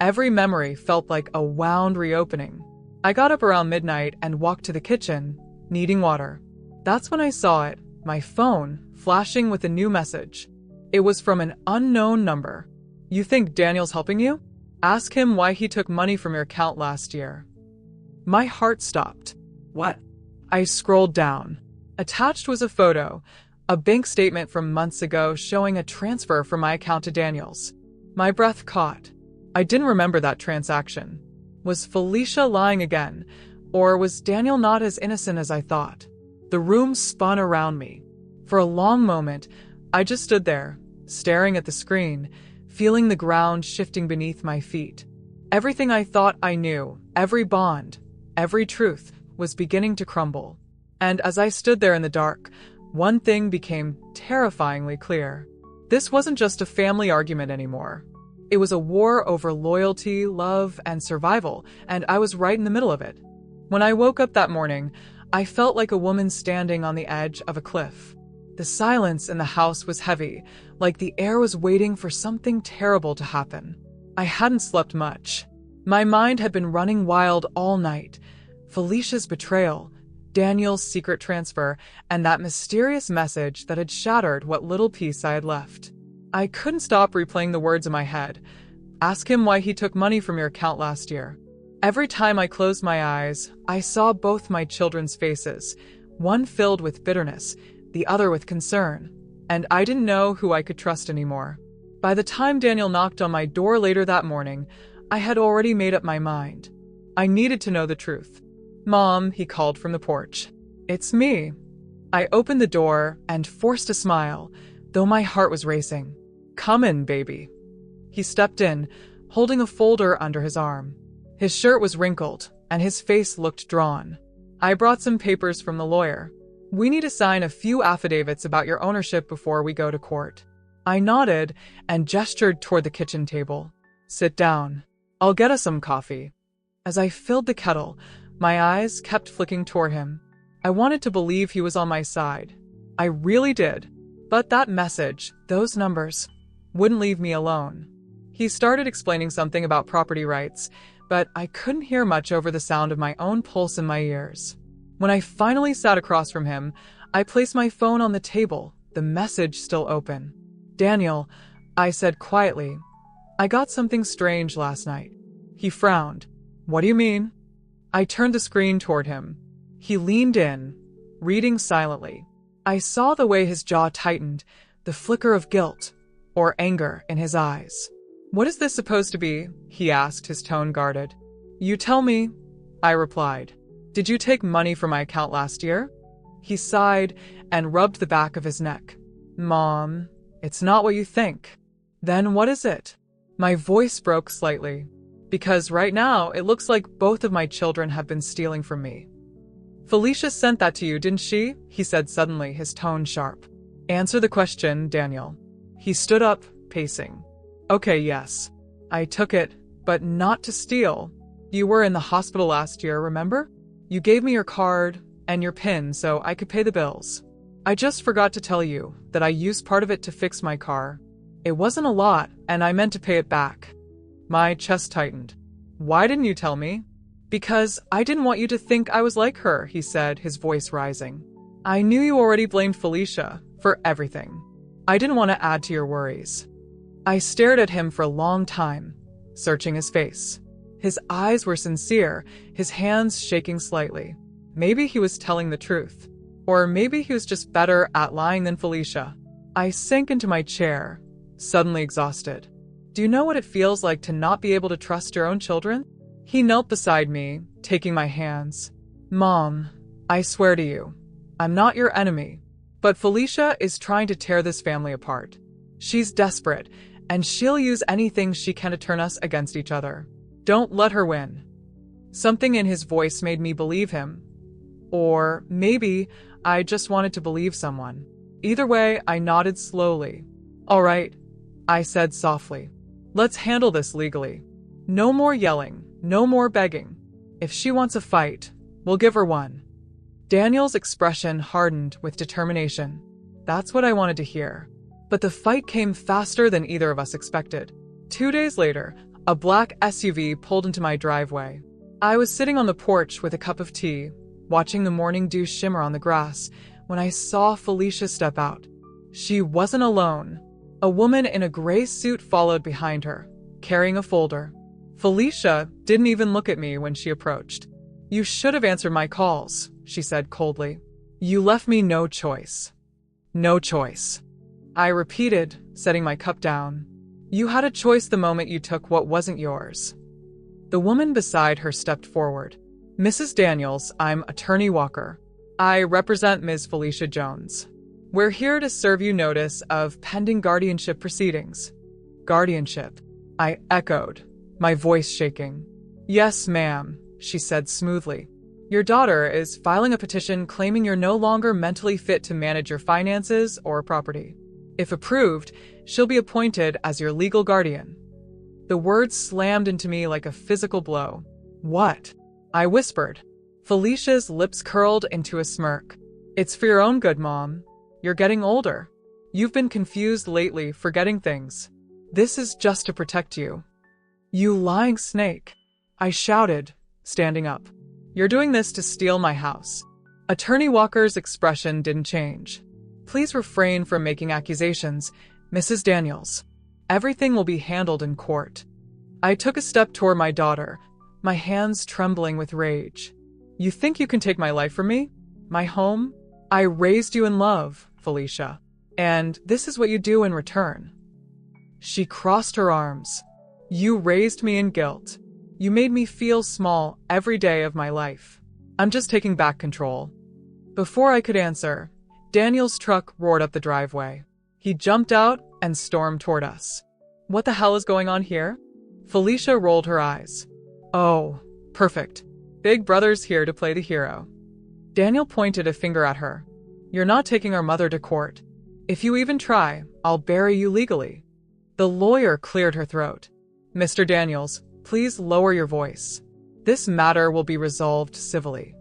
Every memory felt like a wound reopening. I got up around midnight and walked to the kitchen, needing water. That's when I saw it, my phone, flashing with a new message. It was from an unknown number. "You think Daniel's helping you? Ask him why he took money from your account last year." My heart stopped. What? I scrolled down. Attached was a photo, a bank statement from months ago showing a transfer from my account to Daniel's. My breath caught. I didn't remember that transaction. Was Felicia lying again, or was Daniel not as innocent as I thought? The room spun around me. For a long moment, I just stood there, staring at the screen, feeling the ground shifting beneath my feet. Everything I thought I knew, every bond, every truth, was beginning to crumble. And as I stood there in the dark, one thing became terrifyingly clear. This wasn't just a family argument anymore. It was a war over loyalty, love, and survival, and I was right in the middle of it. When I woke up that morning, I felt like a woman standing on the edge of a cliff. The silence in the house was heavy, like the air was waiting for something terrible to happen. I hadn't slept much. My mind had been running wild all night. Felicia's betrayal, Daniel's secret transfer, and that mysterious message that had shattered what little peace I had left. I couldn't stop replaying the words in my head. "Ask him why he took money from your account last year." Every time I closed my eyes, I saw both my children's faces, one filled with bitterness, the other with concern, and I didn't know who I could trust anymore. By the time Daniel knocked on my door later that morning, I had already made up my mind. I needed to know the truth. "Mom," he called from the porch. "It's me." I opened the door and forced a smile, though my heart was racing. "Come in, baby." He stepped in, holding a folder under his arm. His shirt was wrinkled, and his face looked drawn. "I brought some papers from the lawyer. We need to sign a few affidavits about your ownership before we go to court." I nodded and gestured toward the kitchen table. "Sit down. I'll get us some coffee." As I filled the kettle, my eyes kept flicking toward him. I wanted to believe he was on my side. I really did. But that message, those numbers, wouldn't leave me alone. He started explaining something about property rights, but I couldn't hear much over the sound of my own pulse in my ears. When I finally sat across from him, I placed my phone on the table, the message still open. "Daniel," I said quietly, "I got something strange last night." He frowned. "What do you mean?" I turned the screen toward him. He leaned in, reading silently. I saw the way his jaw tightened, the flicker of guilt or anger in his eyes. "What is this supposed to be?" he asked, his tone guarded. "You tell me, I replied. Did you take money from my account last year? He sighed and rubbed the back of his neck. Mom, it's not what you think. Then what is it? My voice broke slightly, because right now it looks like both of my children have been stealing from me. Felicia sent that to you, didn't she? He said suddenly, his tone sharp. Answer the question, Daniel. He stood up, pacing. Okay, yes. I took it, but not to steal. You were in the hospital last year, remember? You gave me your card and your PIN so I could pay the bills. I just forgot to tell you that I used part of it to fix my car. It wasn't a lot, and I meant to pay it back. My chest tightened. Why didn't you tell me? Because I didn't want you to think I was like her, he said, his voice rising. I knew you already blamed Felicia for everything. I didn't want to add to your worries. I stared at him for a long time, searching his face. His eyes were sincere, his hands shaking slightly. Maybe he was telling the truth. Or maybe he was just better at lying than Felicia. I sank into my chair, suddenly exhausted. Do you know what it feels like to not be able to trust your own children? He knelt beside me, taking my hands. Mom, I swear to you, I'm not your enemy. But Felicia is trying to tear this family apart. She's desperate, and she'll use anything she can to turn us against each other. Don't let her win. Something in his voice made me believe him. Or maybe I just wanted to believe someone. Either way, I nodded slowly. All right, I said softly. Let's handle this legally. No more yelling, no more begging. If she wants a fight, we'll give her one. Daniel's expression hardened with determination. That's what I wanted to hear. But the fight came faster than either of us expected. 2 days later, a black SUV pulled into my driveway. I was sitting on the porch with a cup of tea, watching the morning dew shimmer on the grass, when I saw Felicia step out. She wasn't alone. A woman in a gray suit followed behind her, carrying a folder. Felicia didn't even look at me when she approached. You should have answered my calls, she said coldly. You left me no choice. No choice. I repeated, setting my cup down. You had a choice the moment you took what wasn't yours. The woman beside her stepped forward. Mrs. Daniels, I'm Attorney Walker. I represent Ms. Felicia Jones. We're here to serve you notice of pending guardianship proceedings. Guardianship, I echoed, my voice shaking. Yes, ma'am, she said smoothly. Your daughter is filing a petition claiming you're no longer mentally fit to manage your finances or property. If approved, she'll be appointed as your legal guardian. The words slammed into me like a physical blow. What? I whispered. Felicia's lips curled into a smirk. It's for your own good, Mom. You're getting older. You've been confused lately, forgetting things. This is just to protect you. You lying snake, I shouted, standing up. You're doing this to steal my house. Attorney Walker's expression didn't change. Please refrain from making accusations, Mrs. Daniels. Everything will be handled in court. I took a step toward my daughter, my hands trembling with rage. You think you can take my life from me? My home? I raised you in love, Felicia. And this is what you do in return. She crossed her arms. You raised me in guilt. You made me feel small every day of my life. I'm just taking back control. Before I could answer, Daniel's truck roared up the driveway. He jumped out and stormed toward us. What the hell is going on here? Felicia rolled her eyes. Oh, perfect. Big Brother's here to play the hero. Daniel pointed a finger at her. You're not taking our mother to court. If you even try, I'll bury you legally. The lawyer cleared her throat. Mr. Daniels, please lower your voice. This matter will be resolved civilly.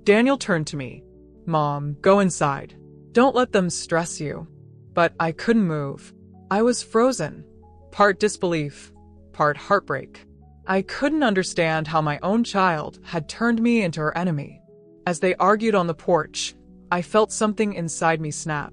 Daniel turned to me. Mom, go inside. Don't let them stress you. But I couldn't move. I was frozen. Part disbelief, part heartbreak. I couldn't understand how my own child had turned me into her enemy. As they argued on the porch, I felt something inside me snap.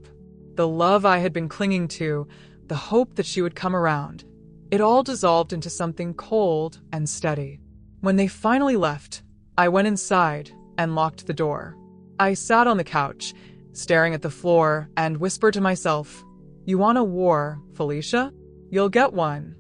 The love I had been clinging to, the hope that she would come around. It all dissolved into something cold and steady. When they finally left, I went inside and locked the door. I sat on the couch, staring at the floor, and whispered to myself, You want a war, Felicia? You'll get one.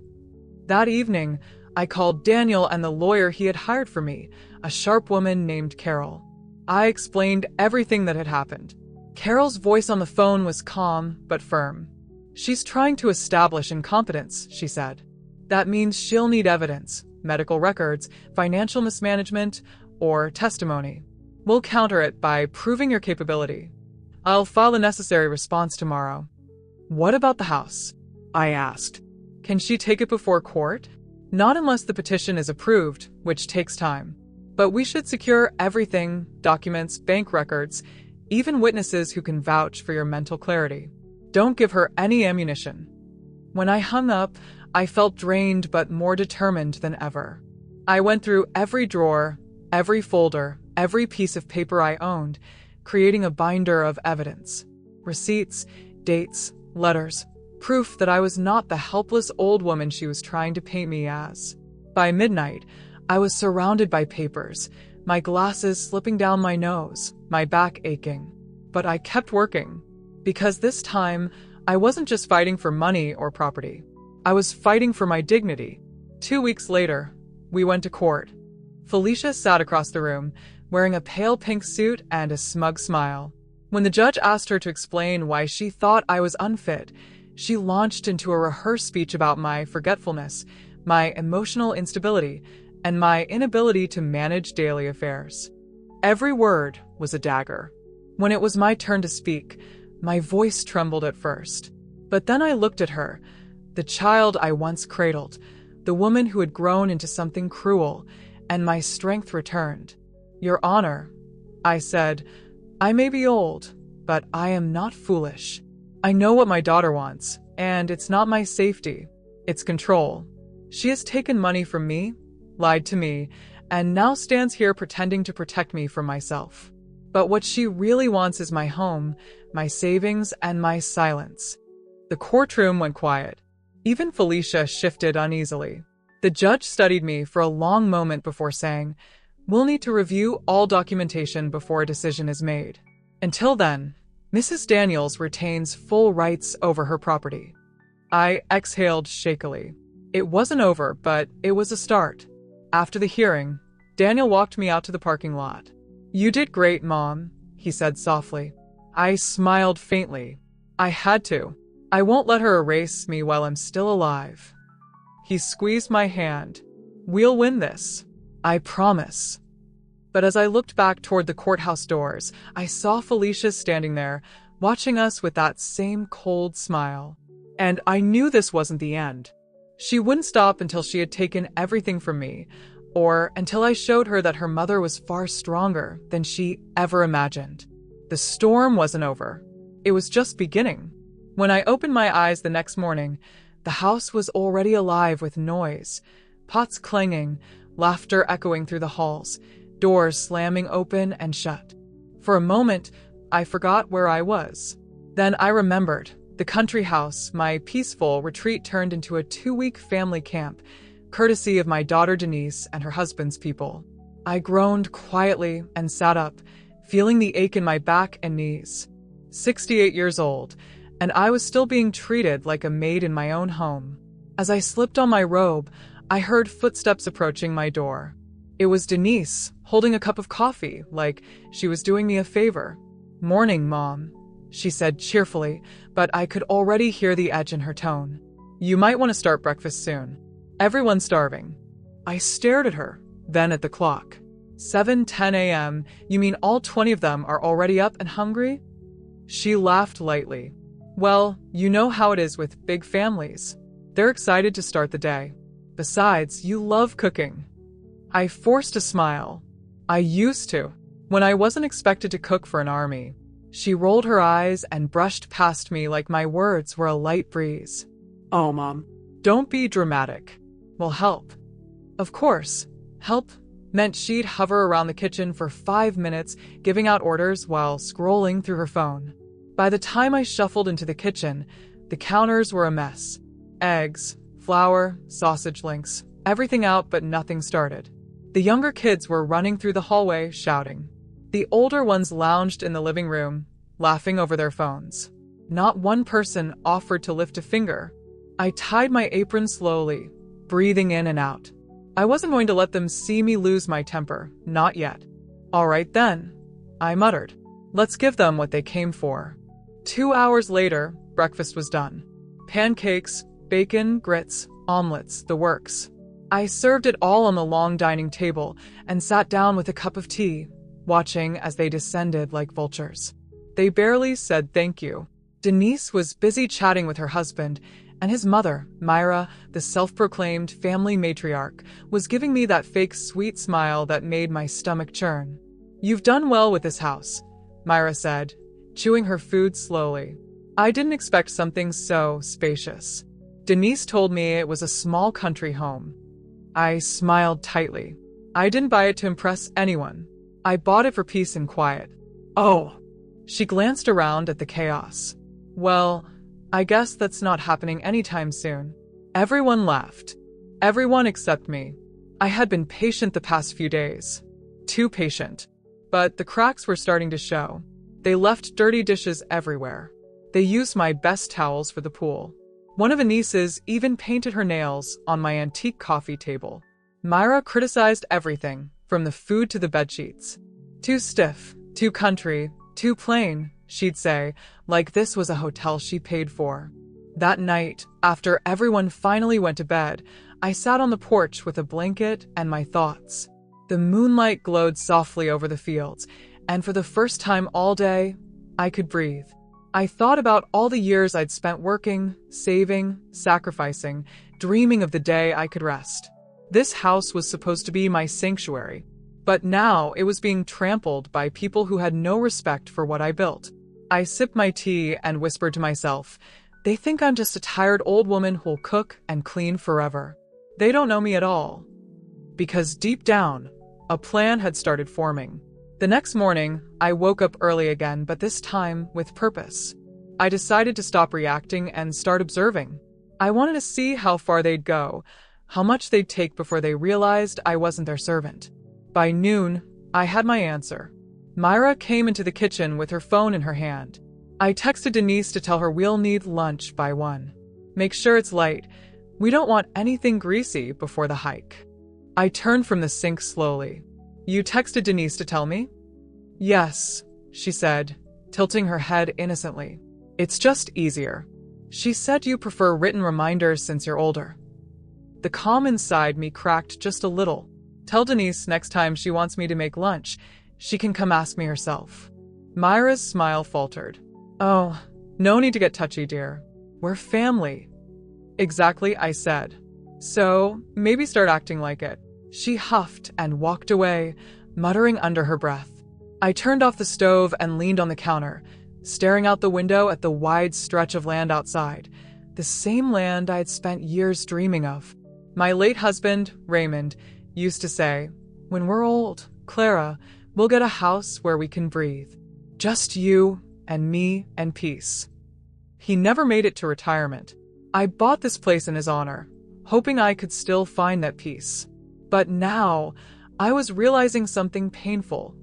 That evening, I called Daniel and the lawyer he had hired for me, a sharp woman named Carol. I explained everything that had happened. Carol's voice on the phone was calm but firm. "She's trying to establish incompetence," she said. "That means she'll need evidence, medical records, financial mismanagement, or testimony. We'll counter it by proving your capability. I'll file a necessary response tomorrow." "What about the house?" I asked. "Can she take it before court?" "Not unless the petition is approved, which takes time. But we should secure everything, documents, bank records, even witnesses who can vouch for your mental clarity. Don't give her any ammunition." When I hung up, I felt drained but more determined than ever. I went through every drawer, every folder, every piece of paper I owned, creating a binder of evidence. Receipts, dates, letters, proof that I was not the helpless old woman she was trying to paint me as. By midnight, I was surrounded by papers, my glasses slipping down my nose, my back aching. But I kept working, because this time, I wasn't just fighting for money or property. I was fighting for my dignity. 2 weeks later, we went to court. Felicia sat across the room, wearing a pale pink suit and a smug smile. When the judge asked her to explain why she thought I was unfit, she launched into a rehearsed speech about my forgetfulness, my emotional instability, and my inability to manage daily affairs. Every word was a dagger. When it was my turn to speak, my voice trembled at first. But then I looked at her, the child I once cradled, the woman who had grown into something cruel, and my strength returned. "Your Honor," I said, "I may be old, but I am not foolish. I know what my daughter wants, and it's not my safety, it's control. She has taken money from me, lied to me, and now stands here pretending to protect me from myself. But what she really wants is my home, my savings, and my silence." The courtroom went quiet. Even Felicia shifted uneasily. The judge studied me for a long moment before saying, "We'll need to review all documentation before a decision is made. Until then, Mrs. Daniels retains full rights over her property." I exhaled shakily. It wasn't over, but it was a start. After the hearing, Daniel walked me out to the parking lot. "You did great, Mom," he said softly. I smiled faintly. I had to. I won't let her erase me while I'm still alive. He squeezed my hand. "We'll win this. I promise." But as I looked back toward the courthouse doors, I saw Felicia standing there, watching us with that same cold smile. And I knew this wasn't the end. She wouldn't stop until she had taken everything from me, or until I showed her that her mother was far stronger than she ever imagined. The storm wasn't over. It was just beginning. When I opened my eyes the next morning, the house was already alive with noise, pots clanging, laughter echoing through the halls, doors slamming open and shut. For a moment, I forgot where I was. Then I remembered. The country house, my peaceful retreat, turned into a 2-week family camp, courtesy of my daughter Denise and her husband's people. I groaned quietly and sat up, feeling the ache in my back and knees. 68 years old, and I was still being treated like a maid in my own home. As I slipped on my robe, I heard footsteps approaching my door. It was Denise, holding a cup of coffee, like she was doing me a favor. "Morning, Mom," she said cheerfully, but I could already hear the edge in her tone. "You might want to start breakfast soon. Everyone's starving." I stared at her, then at the clock. 7:10 a.m., you mean all 20 of them are already up and hungry? She laughed lightly. "Well, you know how it is with big families. They're excited to start the day. Besides, you love cooking." I forced a smile. "I used to, when I wasn't expected to cook for an army." She rolled her eyes and brushed past me like my words were a light breeze. "Oh, Mom." "Don't be dramatic. We'll help." Of course, help meant she'd hover around the kitchen for 5 minutes, giving out orders while scrolling through her phone. By the time I shuffled into the kitchen, the counters were a mess. Eggs, flour, sausage links, everything out but nothing started. The younger kids were running through the hallway, shouting. The older ones lounged in the living room, laughing over their phones. Not one person offered to lift a finger. I tied my apron slowly, breathing in and out. I wasn't going to let them see me lose my temper, not yet. All right then, I muttered. Let's give them what they came for. 2 hours later, breakfast was done. Pancakes, bacon, grits, omelets, the works. I served it all on the long dining table and sat down with a cup of tea, watching as they descended like vultures. They barely said thank you. Denise was busy chatting with her husband, and his mother, Myra, the self-proclaimed family matriarch, was giving me that fake sweet smile that made my stomach churn. You've done well with this house, Myra said, chewing her food slowly. I didn't expect something so spacious. Denise told me it was a small country home. I smiled tightly. I didn't buy it to impress anyone. I bought it for peace and quiet. Oh. She glanced around at the chaos. Well, I guess that's not happening anytime soon. Everyone laughed. Everyone except me. I had been patient the past few days. Too patient. But the cracks were starting to show. They left dirty dishes everywhere. They used my best towels for the pool. One of the nieces even painted her nails on my antique coffee table. Myra criticized everything, from the food to the bedsheets. Too stiff, too country, too plain, she'd say, like this was a hotel she paid for. That night, after everyone finally went to bed, I sat on the porch with a blanket and my thoughts. The moonlight glowed softly over the fields, and for the first time all day, I could breathe. I thought about all the years I'd spent working, saving, sacrificing, dreaming of the day I could rest. This house was supposed to be my sanctuary, but now it was being trampled by people who had no respect for what I built. I sipped my tea and whispered to myself, they think I'm just a tired old woman who'll cook and clean forever. They don't know me at all. Because deep down, a plan had started forming. The next morning, I woke up early again, but this time with purpose. I decided to stop reacting and start observing. I wanted to see how far they'd go, how much they'd take before they realized I wasn't their servant. By noon, I had my answer. Myra came into the kitchen with her phone in her hand. I texted Denise to tell her we'll need lunch by 1. Make sure it's light. We don't want anything greasy before the hike. I turned from the sink slowly. You texted Denise to tell me? Yes, she said, tilting her head innocently. It's just easier. She said you prefer written reminders since you're older. The calm inside me cracked just a little. Tell Denise next time she wants me to make lunch, she can come ask me herself. Myra's smile faltered. Oh, no need to get touchy, dear. We're family. Exactly, I said. So, maybe start acting like it. She huffed and walked away, muttering under her breath. I turned off the stove and leaned on the counter, staring out the window at the wide stretch of land outside, the same land I had spent years dreaming of. My late husband, Raymond, used to say, when we're old, Clara, we'll get a house where we can breathe. Just you and me and peace. He never made it to retirement. I bought this place in his honor, hoping I could still find that peace. But now, I was realizing something painful.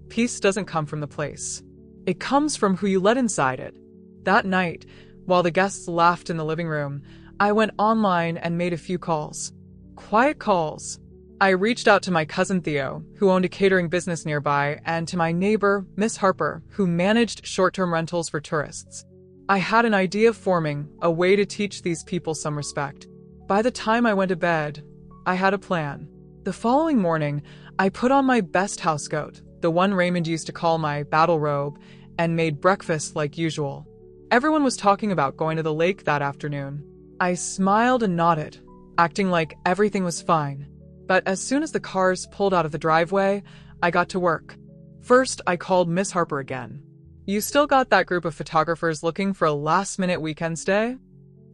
Peace doesn't come from the place. It comes from who you let inside it. That night, while the guests laughed in the living room, I went online and made a few calls. Quiet calls. I reached out to my cousin Theo, who owned a catering business nearby, and to my neighbor, Miss Harper, who managed short-term rentals for tourists. I had an idea forming, a way to teach these people some respect. By the time I went to bed, I had a plan. The following morning, I put on my best housecoat, the one Raymond used to call my battle robe, and made breakfast like usual. Everyone was talking about going to the lake that afternoon. I smiled and nodded, acting like everything was fine. But as soon as the cars pulled out of the driveway, I got to work. First, I called Miss Harper again. You still got that group of photographers looking for a last-minute weekend stay?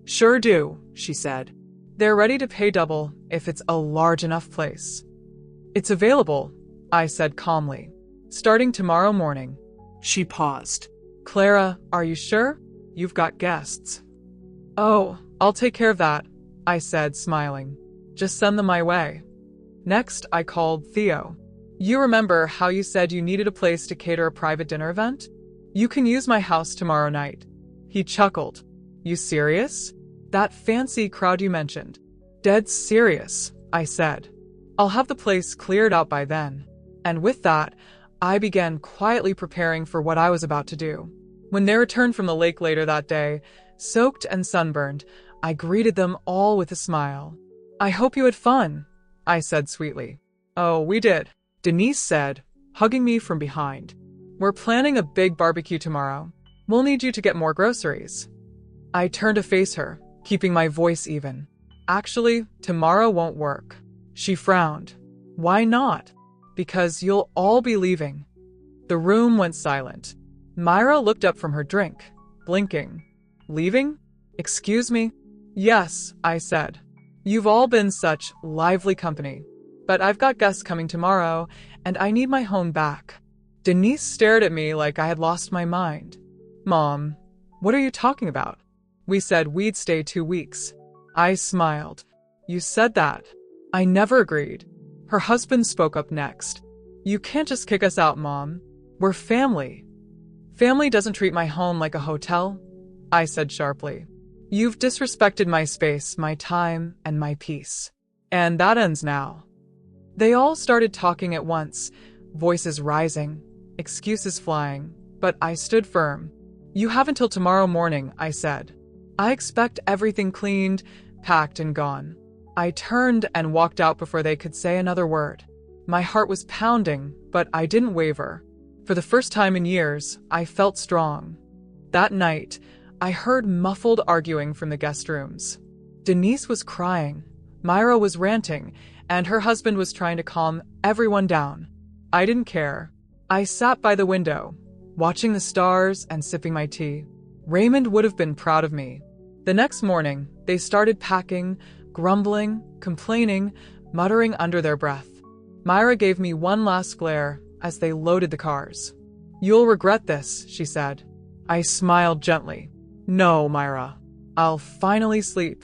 Sure do, she said. They're ready to pay double if it's a large enough place. It's available, I said calmly. Starting tomorrow morning. She paused. Clara, are you sure? You've got guests. Oh, I'll take care of that, I said, smiling. Just send them my way. Next, I called Theo. You remember how you said you needed a place to cater a private dinner event? You can use my house tomorrow night. He chuckled. You serious? That fancy crowd you mentioned. Dead serious, I said. I'll have the place cleared out by then. And with that, I began quietly preparing for what I was about to do. When they returned from the lake later that day, soaked and sunburned, I greeted them all with a smile. "I hope you had fun," I said sweetly. "Oh, we did," Denise said, hugging me from behind. "We're planning a big barbecue tomorrow. We'll need you to get more groceries." I turned to face her, keeping my voice even. "Actually, tomorrow won't work." She frowned. "Why not?" "Because you'll all be leaving." The room went silent. Myra looked up from her drink, blinking. "Leaving? Excuse me?" "Yes," I said. "You've all been such lively company. But I've got guests coming tomorrow, and I need my home back." Denise stared at me like I had lost my mind. "Mom, what are you talking about? We said we'd stay 2 weeks." I smiled. "You said that." I never agreed. Her husband spoke up next. "You can't just kick us out, Mom. We're family." "Family doesn't treat my home like a hotel," I said sharply. "You've disrespected my space, my time, and my peace. And that ends now." They all started talking at once, voices rising, excuses flying, but I stood firm. "You have until tomorrow morning," I said. "I expect everything cleaned, packed, and gone." I turned and walked out before they could say another word. My heart was pounding, but I didn't waver. For the first time in years, I felt strong. That night, I heard muffled arguing from the guest rooms. Denise was crying, Myra was ranting, and her husband was trying to calm everyone down. I didn't care. I sat by the window, watching the stars and sipping my tea. Raymond would have been proud of me. The next morning, they started packing, grumbling, complaining, muttering under their breath. Myra gave me one last glare as they loaded the cars. "You'll regret this," she said. I smiled gently. "No, Myra. I'll finally sleep."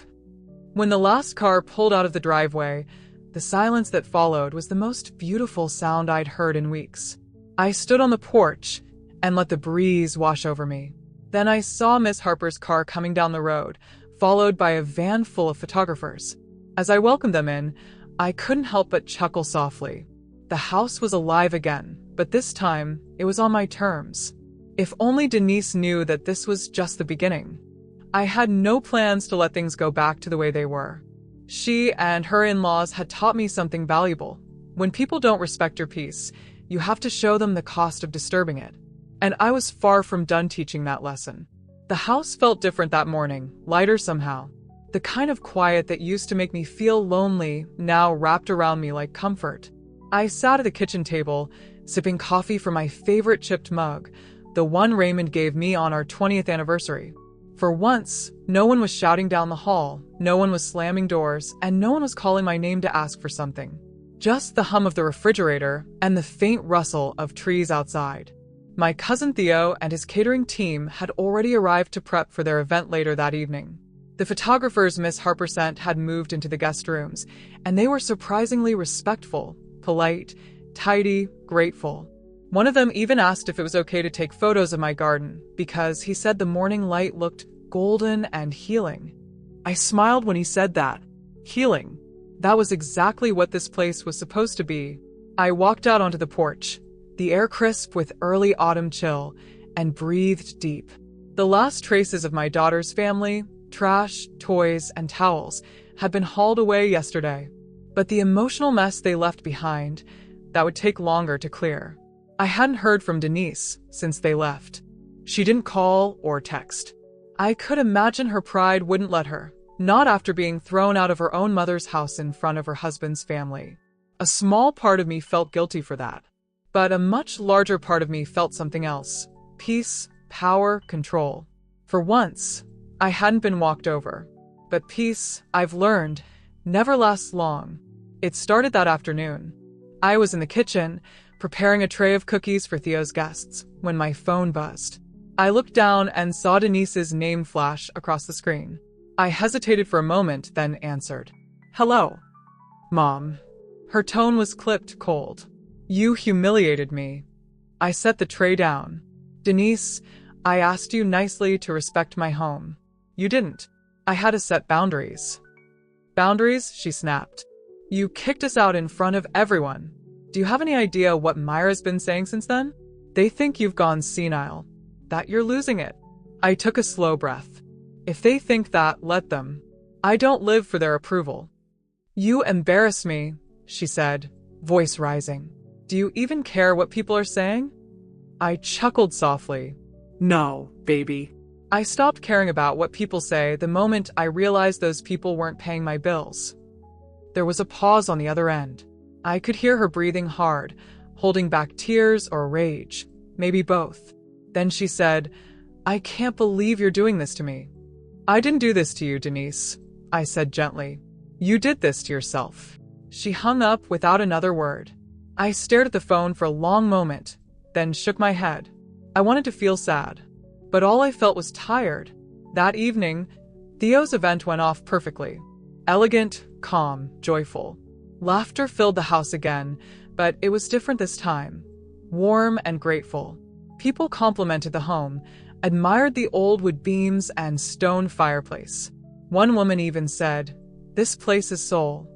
When the last car pulled out of the driveway, the silence that followed was the most beautiful sound I'd heard in weeks. I stood on the porch and let the breeze wash over me. Then I saw Miss Harper's car coming down the road, followed by a van full of photographers. As I welcomed them in, I couldn't help but chuckle softly. The house was alive again, but this time, it was on my terms. If only Denise knew that this was just the beginning. I had no plans to let things go back to the way they were. She and her in-laws had taught me something valuable. When people don't respect your peace, you have to show them the cost of disturbing it. And I was far from done teaching that lesson. The house felt different that morning, lighter somehow. The kind of quiet that used to make me feel lonely now wrapped around me like comfort. I sat at the kitchen table, sipping coffee from my favorite chipped mug, the one Raymond gave me on our 20th anniversary. For once, no one was shouting down the hall, no one was slamming doors, and no one was calling my name to ask for something. Just the hum of the refrigerator and the faint rustle of trees outside. My cousin Theo and his catering team had already arrived to prep for their event later that evening. The photographers Miss Harper sent had moved into the guest rooms, and they were surprisingly respectful, polite, tidy, grateful. One of them even asked if it was okay to take photos of my garden, because he said the morning light looked golden and healing. I smiled when he said that. Healing. That was exactly what this place was supposed to be. I walked out onto the porch, the air crisp with early autumn chill, and breathed deep. The last traces of my daughter's family, trash, toys, and towels, had been hauled away yesterday. But the emotional mess they left behind, that would take longer to clear. I hadn't heard from Denise since they left. She didn't call or text. I could imagine her pride wouldn't let her, not after being thrown out of her own mother's house in front of her husband's family. A small part of me felt guilty for that. But a much larger part of me felt something else. Peace, power, control. For once, I hadn't been walked over. But peace, I've learned, never lasts long. It started that afternoon. I was in the kitchen, preparing a tray of cookies for Theo's guests, when my phone buzzed. I looked down and saw Denise's name flash across the screen. I hesitated for a moment, then answered. "Hello, Mom." Her tone was clipped cold. "You humiliated me." I set the tray down. "Denise, I asked you nicely to respect my home. You didn't. I had to set boundaries." "Boundaries?" she snapped. You kicked us out in front of everyone. Do you have any idea what Myra's been saying since then? They think you've gone senile, that you're losing it. I took a slow breath. If they think that, let them. I don't live for their approval. You embarrass me, she said, voice rising. Do you even care what people are saying? I chuckled softly. No, baby. I stopped caring about what people say the moment I realized those people weren't paying my bills. There was a pause on the other end. I could hear her breathing hard, holding back tears or rage, maybe both. Then she said, I can't believe you're doing this to me. I didn't do this to you, Denise, I said gently. You did this to yourself. She hung up without another word. I stared at the phone for a long moment, then shook my head. I wanted to feel sad, but all I felt was tired. That evening, Theo's event went off perfectly. Elegant, calm, joyful. Laughter filled the house again, but it was different this time. Warm and grateful. People complimented the home, admired the old wood beams and stone fireplace. One woman even said, "This place is soul."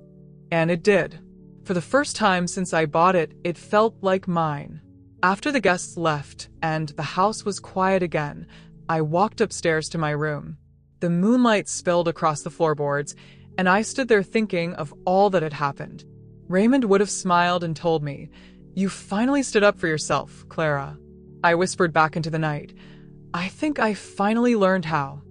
And it did. For the first time since I bought it, it felt like mine. After the guests left and the house was quiet again, I walked upstairs to my room. The moonlight spilled across the floorboards, and I stood there thinking of all that had happened. Raymond would have smiled and told me, "You finally stood up for yourself, Clara." I whispered back into the night, "I think I finally learned how."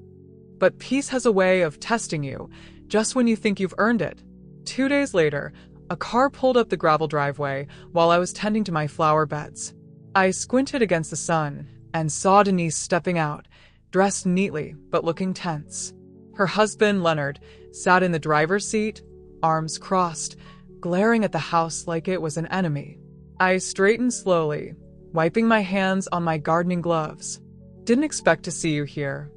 But peace has a way of testing you, just when you think you've earned it. 2 days later, a car pulled up the gravel driveway while I was tending to my flower beds. I squinted against the sun and saw Denise stepping out, dressed neatly but looking tense. Her husband, Leonard, sat in the driver's seat, arms crossed, glaring at the house like it was an enemy. I straightened slowly, wiping my hands on my gardening gloves. "Didn't expect to see you here."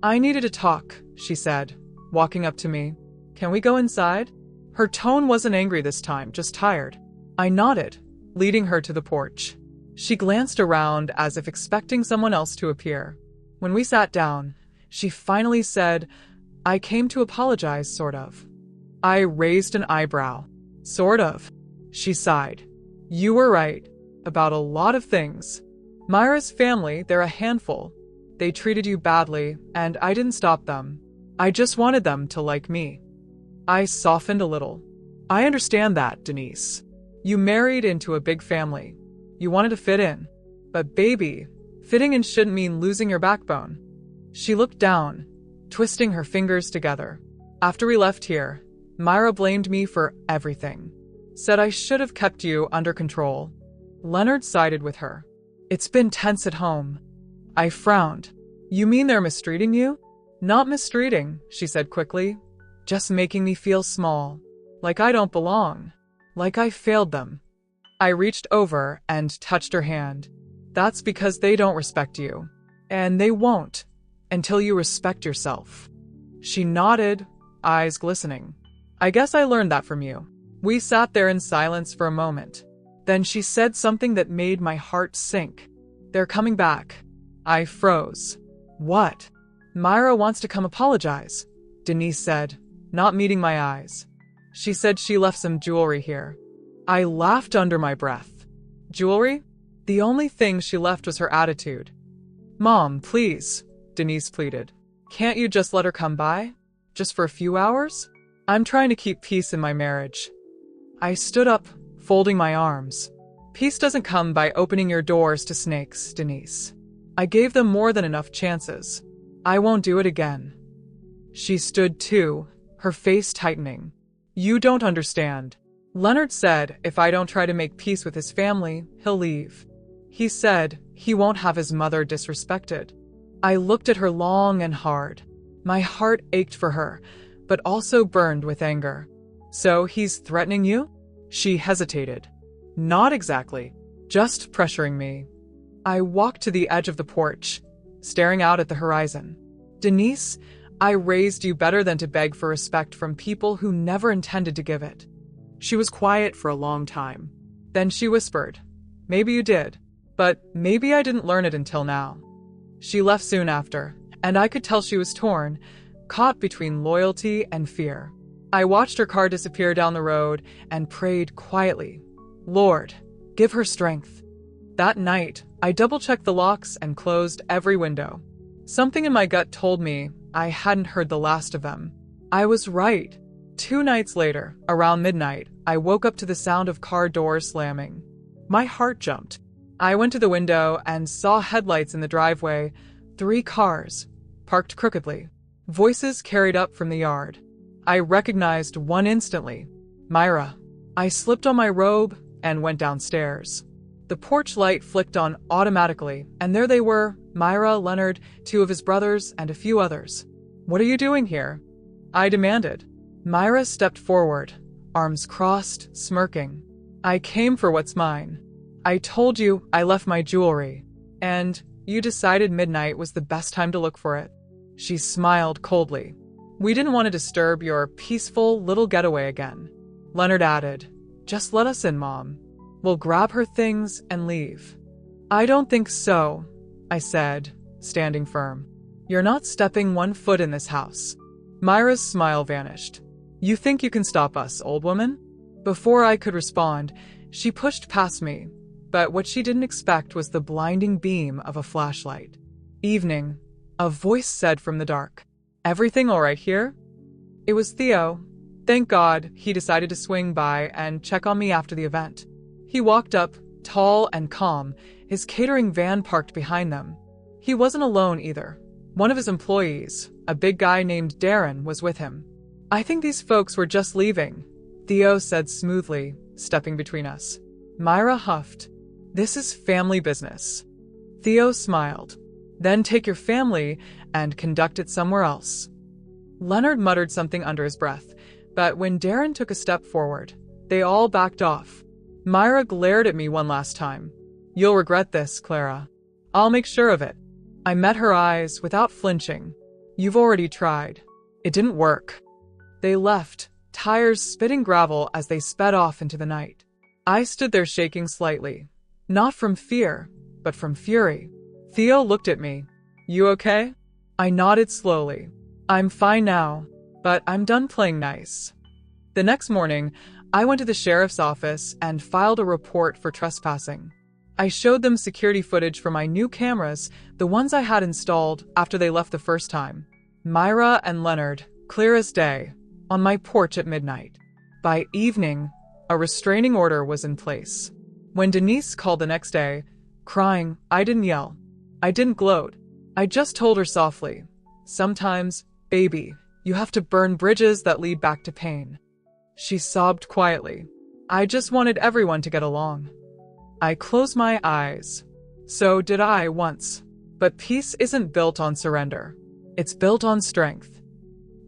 "I needed to talk," she said, walking up to me. "Can we go inside?" Her tone wasn't angry this time, just tired. I nodded, leading her to the porch. She glanced around as if expecting someone else to appear. When we sat down, she finally said, "I came to apologize, sort of." I raised an eyebrow. "Sort of." She sighed. "You were right. About a lot of things. Myra's family, they're a handful. They treated you badly, and I didn't stop them. I just wanted them to like me." I softened a little. "I understand that, Denise. You married into a big family. You wanted to fit in. But baby, fitting in shouldn't mean losing your backbone." She looked down, twisting her fingers together. "After we left here, Myra blamed me for everything. Said I should have kept you under control." Leonard sided with her. "It's been tense at home." I frowned. "You mean they're mistreating you?" "Not mistreating," she said quickly. "Just making me feel small. Like I don't belong. Like I failed them." I reached over and touched her hand. "That's because they don't respect you. And they won't, until you respect yourself." She nodded, eyes glistening. "I guess I learned that from you." We sat there in silence for a moment. Then she said something that made my heart sink. "They're coming back." I froze. "What?" "Myra wants to come apologize," Denise said, not meeting my eyes. "She said she left some jewelry here." I laughed under my breath. "Jewelry?" The only thing she left was her attitude. "Mom, please," Denise pleaded. "Can't you just let her come by? Just for a few hours? I'm trying to keep peace in my marriage." I stood up, folding my arms. "Peace doesn't come by opening your doors to snakes, Denise. I gave them more than enough chances. I won't do it again." She stood too, her face tightening. "You don't understand. Leonard said if I don't try to make peace with his family, he'll leave. He said he won't have his mother disrespected." I looked at her long and hard. My heart ached for her, but also burned with anger. "So he's threatening you?" She hesitated. "Not exactly. Just pressuring me." I walked to the edge of the porch, staring out at the horizon. "Denise, I raised you better than to beg for respect from people who never intended to give it." She was quiet for a long time. Then she whispered, "Maybe you did, but maybe I didn't learn it until now." She left soon after, and I could tell she was torn, caught between loyalty and fear. I watched her car disappear down the road and prayed quietly, "Lord, give her strength." That night, I double-checked the locks and closed every window. Something in my gut told me I hadn't heard the last of them. I was right. 2 nights later, around midnight, I woke up to the sound of car doors slamming. My heart jumped. I went to the window and saw headlights in the driveway, 3 cars, parked crookedly. Voices carried up from the yard. I recognized one instantly. Myra. I slipped on my robe and went downstairs. The porch light flicked on automatically, and there they were, Myra, Leonard, 2 of his brothers, and a few others. "What are you doing here?" I demanded. Myra stepped forward, arms crossed, smirking. "I came for what's mine. I told you I left my jewelry, and you decided midnight was the best time to look for it." She smiled coldly. "We didn't want to disturb your peaceful little getaway again." Leonard added, "Just let us in, Mom. We'll grab her things and leave." "I don't think so," I said, standing firm. "You're not stepping 1 foot in this house." Myra's smile vanished. "You think you can stop us, old woman?" Before I could respond, she pushed past me, but what she didn't expect was the blinding beam of a flashlight. "Evening," a voice said from the dark. "Everything all right here?" It was Theo. Thank God he decided to swing by and check on me after the event. He walked up, tall and calm, his catering van parked behind them. He wasn't alone either. One of his employees, a big guy named Darren, was with him. "I think these folks were just leaving," Theo said smoothly, stepping between us. Myra huffed. "This is family business." Theo smiled. "Then take your family and conduct it somewhere else." Leonard muttered something under his breath, but when Darren took a step forward, they all backed off. Myra glared at me one last time. "You'll regret this, Clara. I'll make sure of it." I met her eyes without flinching. "You've already tried. It didn't work." They left, tires spitting gravel as they sped off into the night. I stood there shaking slightly, not from fear, but from fury. Theo looked at me. "You okay?" I nodded slowly. "I'm fine now, but I'm done playing nice." The next morning, I went to the sheriff's office and filed a report for trespassing. I showed them security footage from my new cameras, the ones I had installed after they left the first time. Myra and Leonard, clear as day, on my porch at midnight. By evening, a restraining order was in place. When Denise called the next day, crying, I didn't yell. I didn't gloat. I just told her softly, "Sometimes, baby, you have to burn bridges that lead back to pain." She sobbed quietly. I just wanted everyone to get along. I closed my eyes. So did I once. But peace isn't built on surrender. It's built on strength.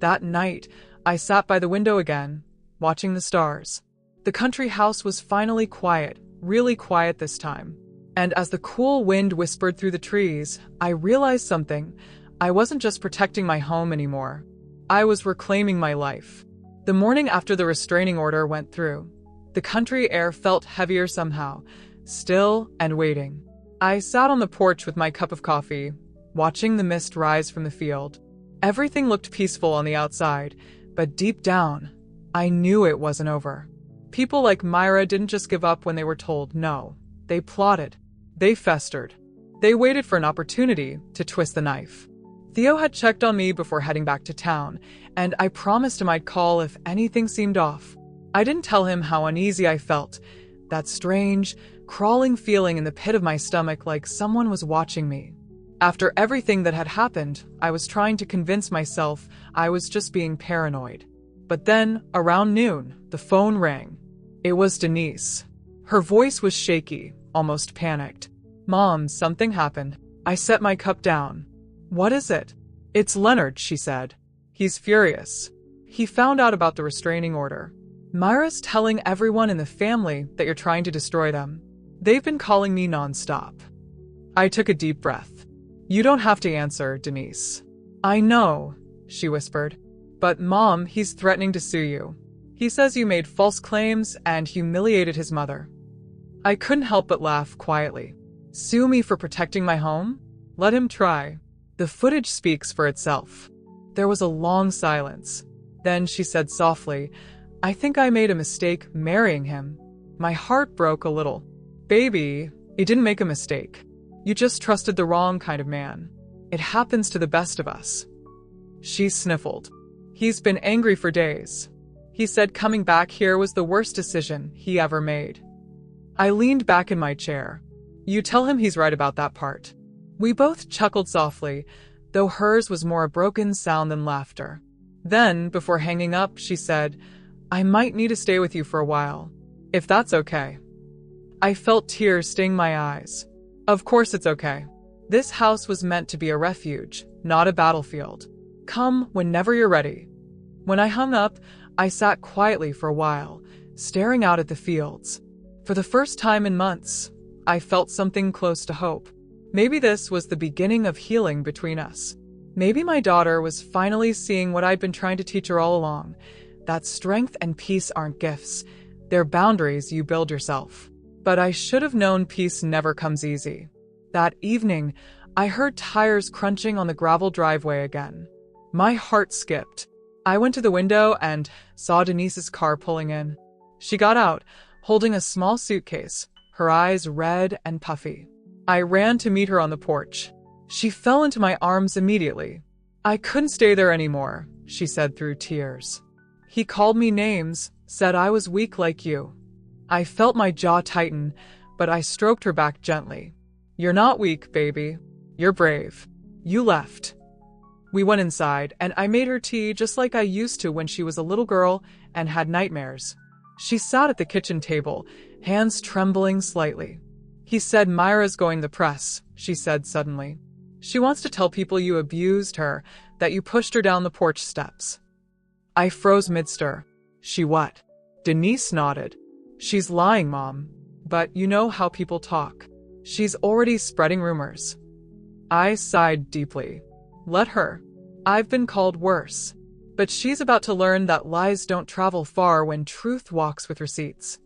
That night, I sat by the window again, watching the stars. The country house was finally quiet, really quiet this time. And as the cool wind whispered through the trees, I realized something. I wasn't just protecting my home anymore. I was reclaiming my life. The morning after the restraining order went through, the country air felt heavier somehow, still and waiting. I sat on the porch with my cup of coffee, watching the mist rise from the field. Everything looked peaceful on the outside, but deep down, I knew it wasn't over. People like Myra didn't just give up when they were told no. They plotted. They festered. They waited for an opportunity to twist the knife. Theo had checked on me before heading back to town, and I promised him I'd call if anything seemed off. I didn't tell him how uneasy I felt, that strange, crawling feeling in the pit of my stomach like someone was watching me. After everything that had happened, I was trying to convince myself I was just being paranoid. But then, around noon, the phone rang. It was Denise. Her voice was shaky, almost panicked. "Mom, something happened." I set my cup down. "What is it?" "It's Leonard," she said. "He's furious. He found out about the restraining order. Myra's telling everyone in the family that you're trying to destroy them. They've been calling me nonstop." I took a deep breath. "You don't have to answer, Denise." "I know," she whispered. "But Mom, he's threatening to sue you. He says you made false claims and humiliated his mother." I couldn't help but laugh quietly. Sue me for protecting my home? Let him try. The footage speaks for itself. There was a long silence. Then she said softly, "I think I made a mistake marrying him." My heart broke a little. "Baby, you didn't make a mistake. You just trusted the wrong kind of man. It happens to the best of us." She sniffled. "He's been angry for days. He said coming back here was the worst decision he ever made." I leaned back in my chair. "You tell him he's right about that part." We both chuckled softly, though hers was more a broken sound than laughter. Then, before hanging up, she said, "I might need to stay with you for a while, if that's okay." I felt tears sting my eyes. Of course it's okay. This house was meant to be a refuge, not a battlefield. Come whenever you're ready. When I hung up, I sat quietly for a while, staring out at the fields. For the first time in months, I felt something close to hope. Maybe this was the beginning of healing between us. Maybe my daughter was finally seeing what I'd been trying to teach her all along, that strength and peace aren't gifts, they're boundaries you build yourself. But I should have known peace never comes easy. That evening, I heard tires crunching on the gravel driveway again. My heart skipped. I went to the window and saw Denise's car pulling in. She got out, holding a small suitcase, her eyes red and puffy. I ran to meet her on the porch. She fell into my arms immediately. "I couldn't stay there anymore," she said through tears. "He called me names, said I was weak like you." I felt my jaw tighten, but I stroked her back gently. "You're not weak, baby. You're brave. You left." We went inside, and I made her tea just like I used to when she was a little girl and had nightmares. She sat at the kitchen table, hands trembling slightly. "He said Myra's going to the press," she said suddenly. "She wants to tell people you abused her, that you pushed her down the porch steps." I froze mid-stir. "She what?" Denise nodded. "She's lying, Mom. But you know how people talk. She's already spreading rumors." I sighed deeply. Let her. I've been called worse. But she's about to learn that lies don't travel far when truth walks with receipts.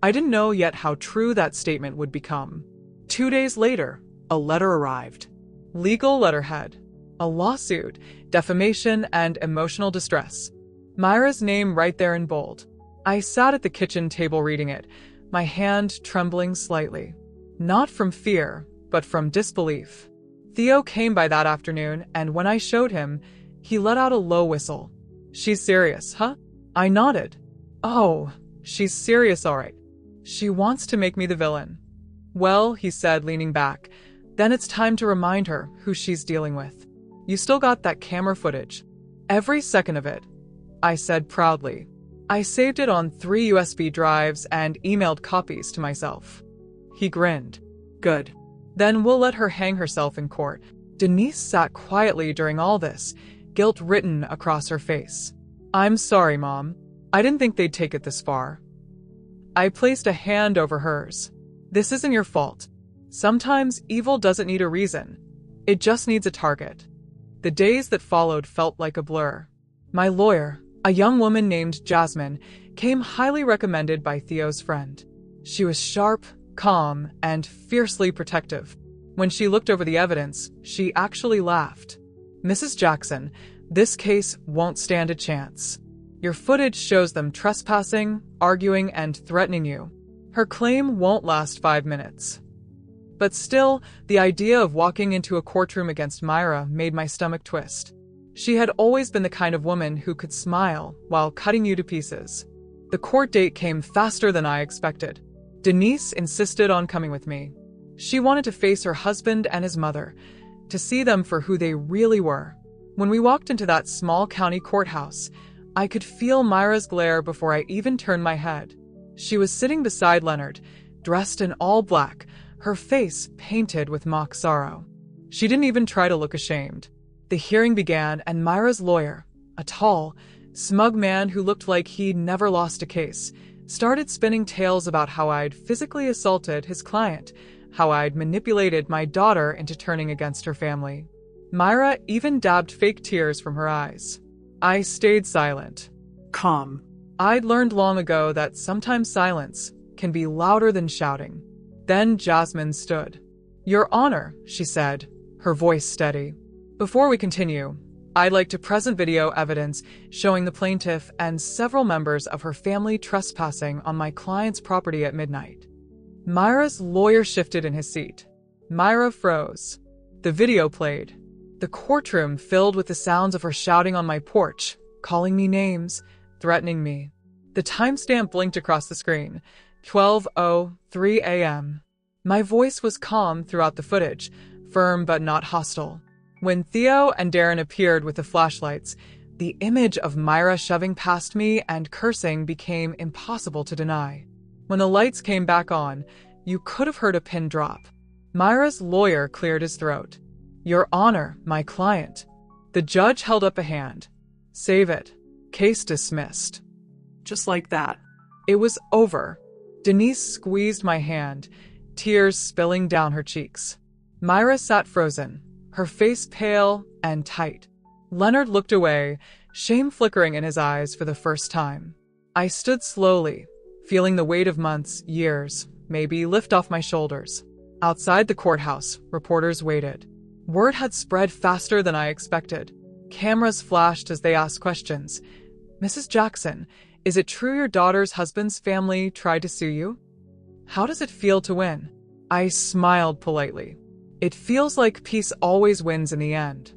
I didn't know yet how true that statement would become. 2 days later, a letter arrived. Legal letterhead. A lawsuit, defamation, and emotional distress. Myra's name right there in bold. I sat at the kitchen table reading it, my hand trembling slightly. Not from fear, but from disbelief. Theo came by that afternoon, and when I showed him, he let out a low whistle. "She's serious, huh?" I nodded. "Oh, she's serious, all right. She wants to make me the villain." "Well," he said, leaning back, "then it's time to remind her who she's dealing with. You still got that camera footage." "Every second of it," I said proudly. I saved it on 3 USB drives and emailed copies to myself. He grinned. "Good. Then we'll let her hang herself in court." Denise sat quietly during all this, guilt written across her face. "I'm sorry, Mom. I didn't think they'd take it this far." I placed a hand over hers. "This isn't your fault. Sometimes evil doesn't need a reason. It just needs a target." The days that followed felt like a blur. My lawyer, a young woman named Jasmine, came highly recommended by Theo's friend. She was sharp, calm, and fiercely protective. When she looked over the evidence, she actually laughed. "Mrs. Jackson, this case won't stand a chance. Your footage shows them trespassing, arguing, and threatening you. Her claim won't last 5 minutes." But still, the idea of walking into a courtroom against Myra made my stomach twist. She had always been the kind of woman who could smile while cutting you to pieces. The court date came faster than I expected. Denise insisted on coming with me. She wanted to face her husband and his mother, to see them for who they really were. When we walked into that small county courthouse, I could feel Myra's glare before I even turned my head. She was sitting beside Leonard, dressed in all black, her face painted with mock sorrow. She didn't even try to look ashamed. The hearing began, and Myra's lawyer, a tall, smug man who looked like he'd never lost a case, started spinning tales about how I'd physically assaulted his client, how I'd manipulated my daughter into turning against her family. Myra even dabbed fake tears from her eyes. I stayed silent. Calm. I'd learned long ago that sometimes silence can be louder than shouting. Then Jasmine stood. "Your Honor," she said, her voice steady. "Before we continue, I'd like to present video evidence showing the plaintiff and several members of her family trespassing on my client's property at midnight. Myra's lawyer shifted in his seat. Myra froze. The video played. The courtroom filled with the sounds of her shouting on my porch, calling me names, threatening me. The timestamp blinked across the screen. 12:03 a.m. My voice was calm throughout the footage, firm but not hostile. When Theo and Darren appeared with the flashlights, the image of Myra shoving past me and cursing became impossible to deny. When the lights came back on, you could have heard a pin drop. Myra's lawyer cleared his throat. "Your Honor, my client." The judge held up a hand. "Save it. Case dismissed." Just like that. It was over. Denise squeezed my hand, tears spilling down her cheeks. Myra sat frozen, her face pale and tight. Leonard looked away, shame flickering in his eyes for the first time. I stood slowly, feeling the weight of months, years, maybe lift off my shoulders. Outside the courthouse, reporters waited. Word had spread faster than I expected. Cameras flashed as they asked questions. "Mrs. Jackson, is it true your daughter's husband's family tried to sue you? How does it feel to win?" I smiled politely. It feels like peace always wins in the end.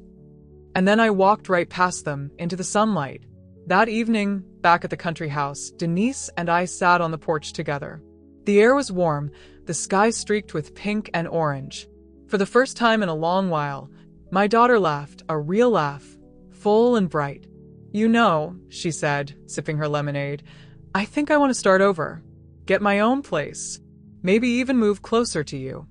And then I walked right past them, into the sunlight. That evening, back at the country house, Denise and I sat on the porch together. The air was warm, the sky streaked with pink and orange. For the first time in a long while, my daughter laughed, a real laugh, full and bright. "You know," she said, sipping her lemonade, "I think I want to start over. Get my own place. Maybe even move closer to you."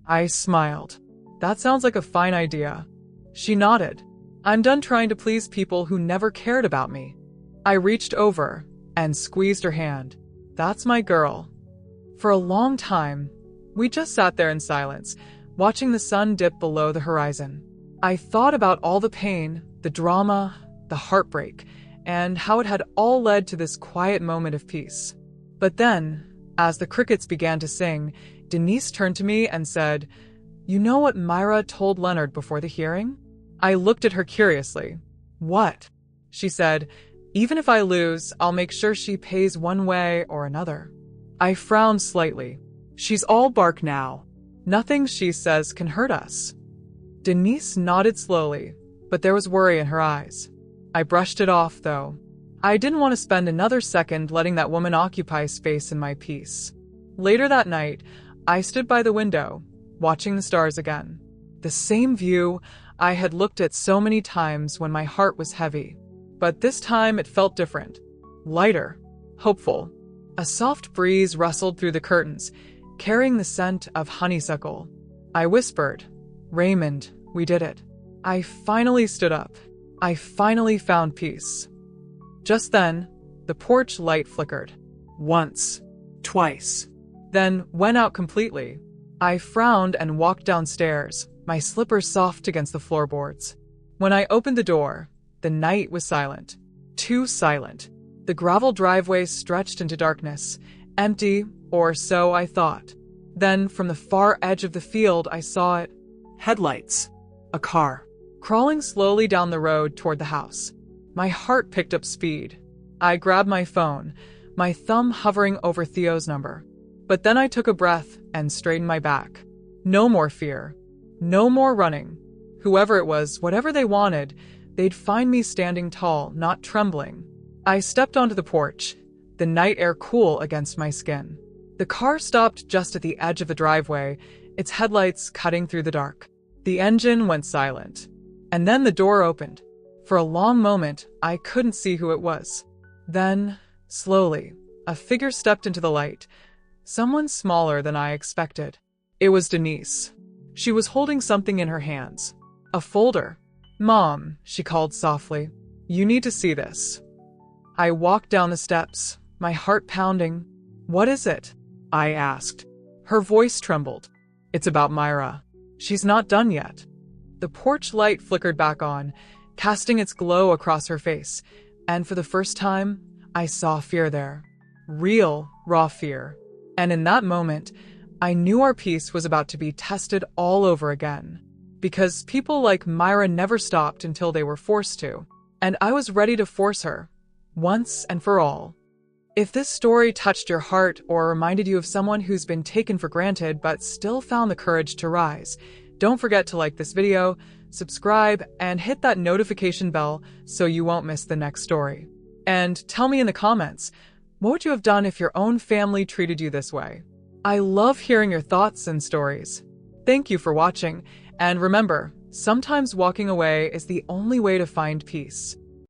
I smiled. "That sounds like a fine idea." She nodded. "I'm done trying to please people who never cared about me." I reached over and squeezed her hand. "That's my girl." For a long time, we just sat there in silence, watching the sun dip below the horizon. I thought about all the pain, the drama, the heartbreak, and how it had all led to this quiet moment of peace. But then, as the crickets began to sing, Denise turned to me and said, "You know what Myra told Leonard before the hearing?" I looked at her curiously. "What?" She said, "Even if I lose, I'll make sure she pays one way or another." I frowned slightly. She's all bark now. "Nothing she says can hurt us." Denise nodded slowly, but there was worry in her eyes. I brushed it off, though. I didn't want to spend another second letting that woman occupy space in my peace. Later that night, I stood by the window, watching the stars again. The same view I had looked at so many times when my heart was heavy. But this time it felt different. Lighter. Hopeful. A soft breeze rustled through the curtains, carrying the scent of honeysuckle. I whispered, "Raymond, we did it." I finally stood up. I finally found peace. Just then, the porch light flickered. Once. Twice. Then went out completely. I frowned and walked downstairs, my slippers soft against the floorboards. When I opened the door, the night was silent. Too silent. The gravel driveway stretched into darkness, empty, or so I thought. Then, from the far edge of the field, I saw it. Headlights. A car. Crawling slowly down the road toward the house. My heart picked up speed. I grabbed my phone, my thumb hovering over Theo's number. But then I took a breath and straightened my back. No more fear. No more running. Whoever it was, whatever they wanted, they'd find me standing tall, not trembling. I stepped onto the porch, the night air cool against my skin. The car stopped just at the edge of the driveway, its headlights cutting through the dark. The engine went silent. And then the door opened. For a long moment, I couldn't see who it was. Then, slowly, a figure stepped into the light. Someone smaller than I expected. It was Denise. She was holding something in her hands. A folder. "Mom," she called softly. "You need to see this." I walked down the steps, my heart pounding. "What is it?" I asked. Her voice trembled. "It's about Myra. She's not done yet." The porch light flickered back on, casting its glow across her face, and for the first time, I saw fear there. Real, raw fear. And in that moment, I knew our peace was about to be tested all over again. because people like Myra never stopped until they were forced to. And I was ready to force her, once and for all. If this story touched your heart or reminded you of someone who's been taken for granted but still found the courage to rise, don't forget to like this video, subscribe, and hit that notification bell so you won't miss the next story. And tell me in the comments, what would you have done if your own family treated you this way? I love hearing your thoughts and stories. Thank you for watching, and remember, sometimes walking away is the only way to find peace.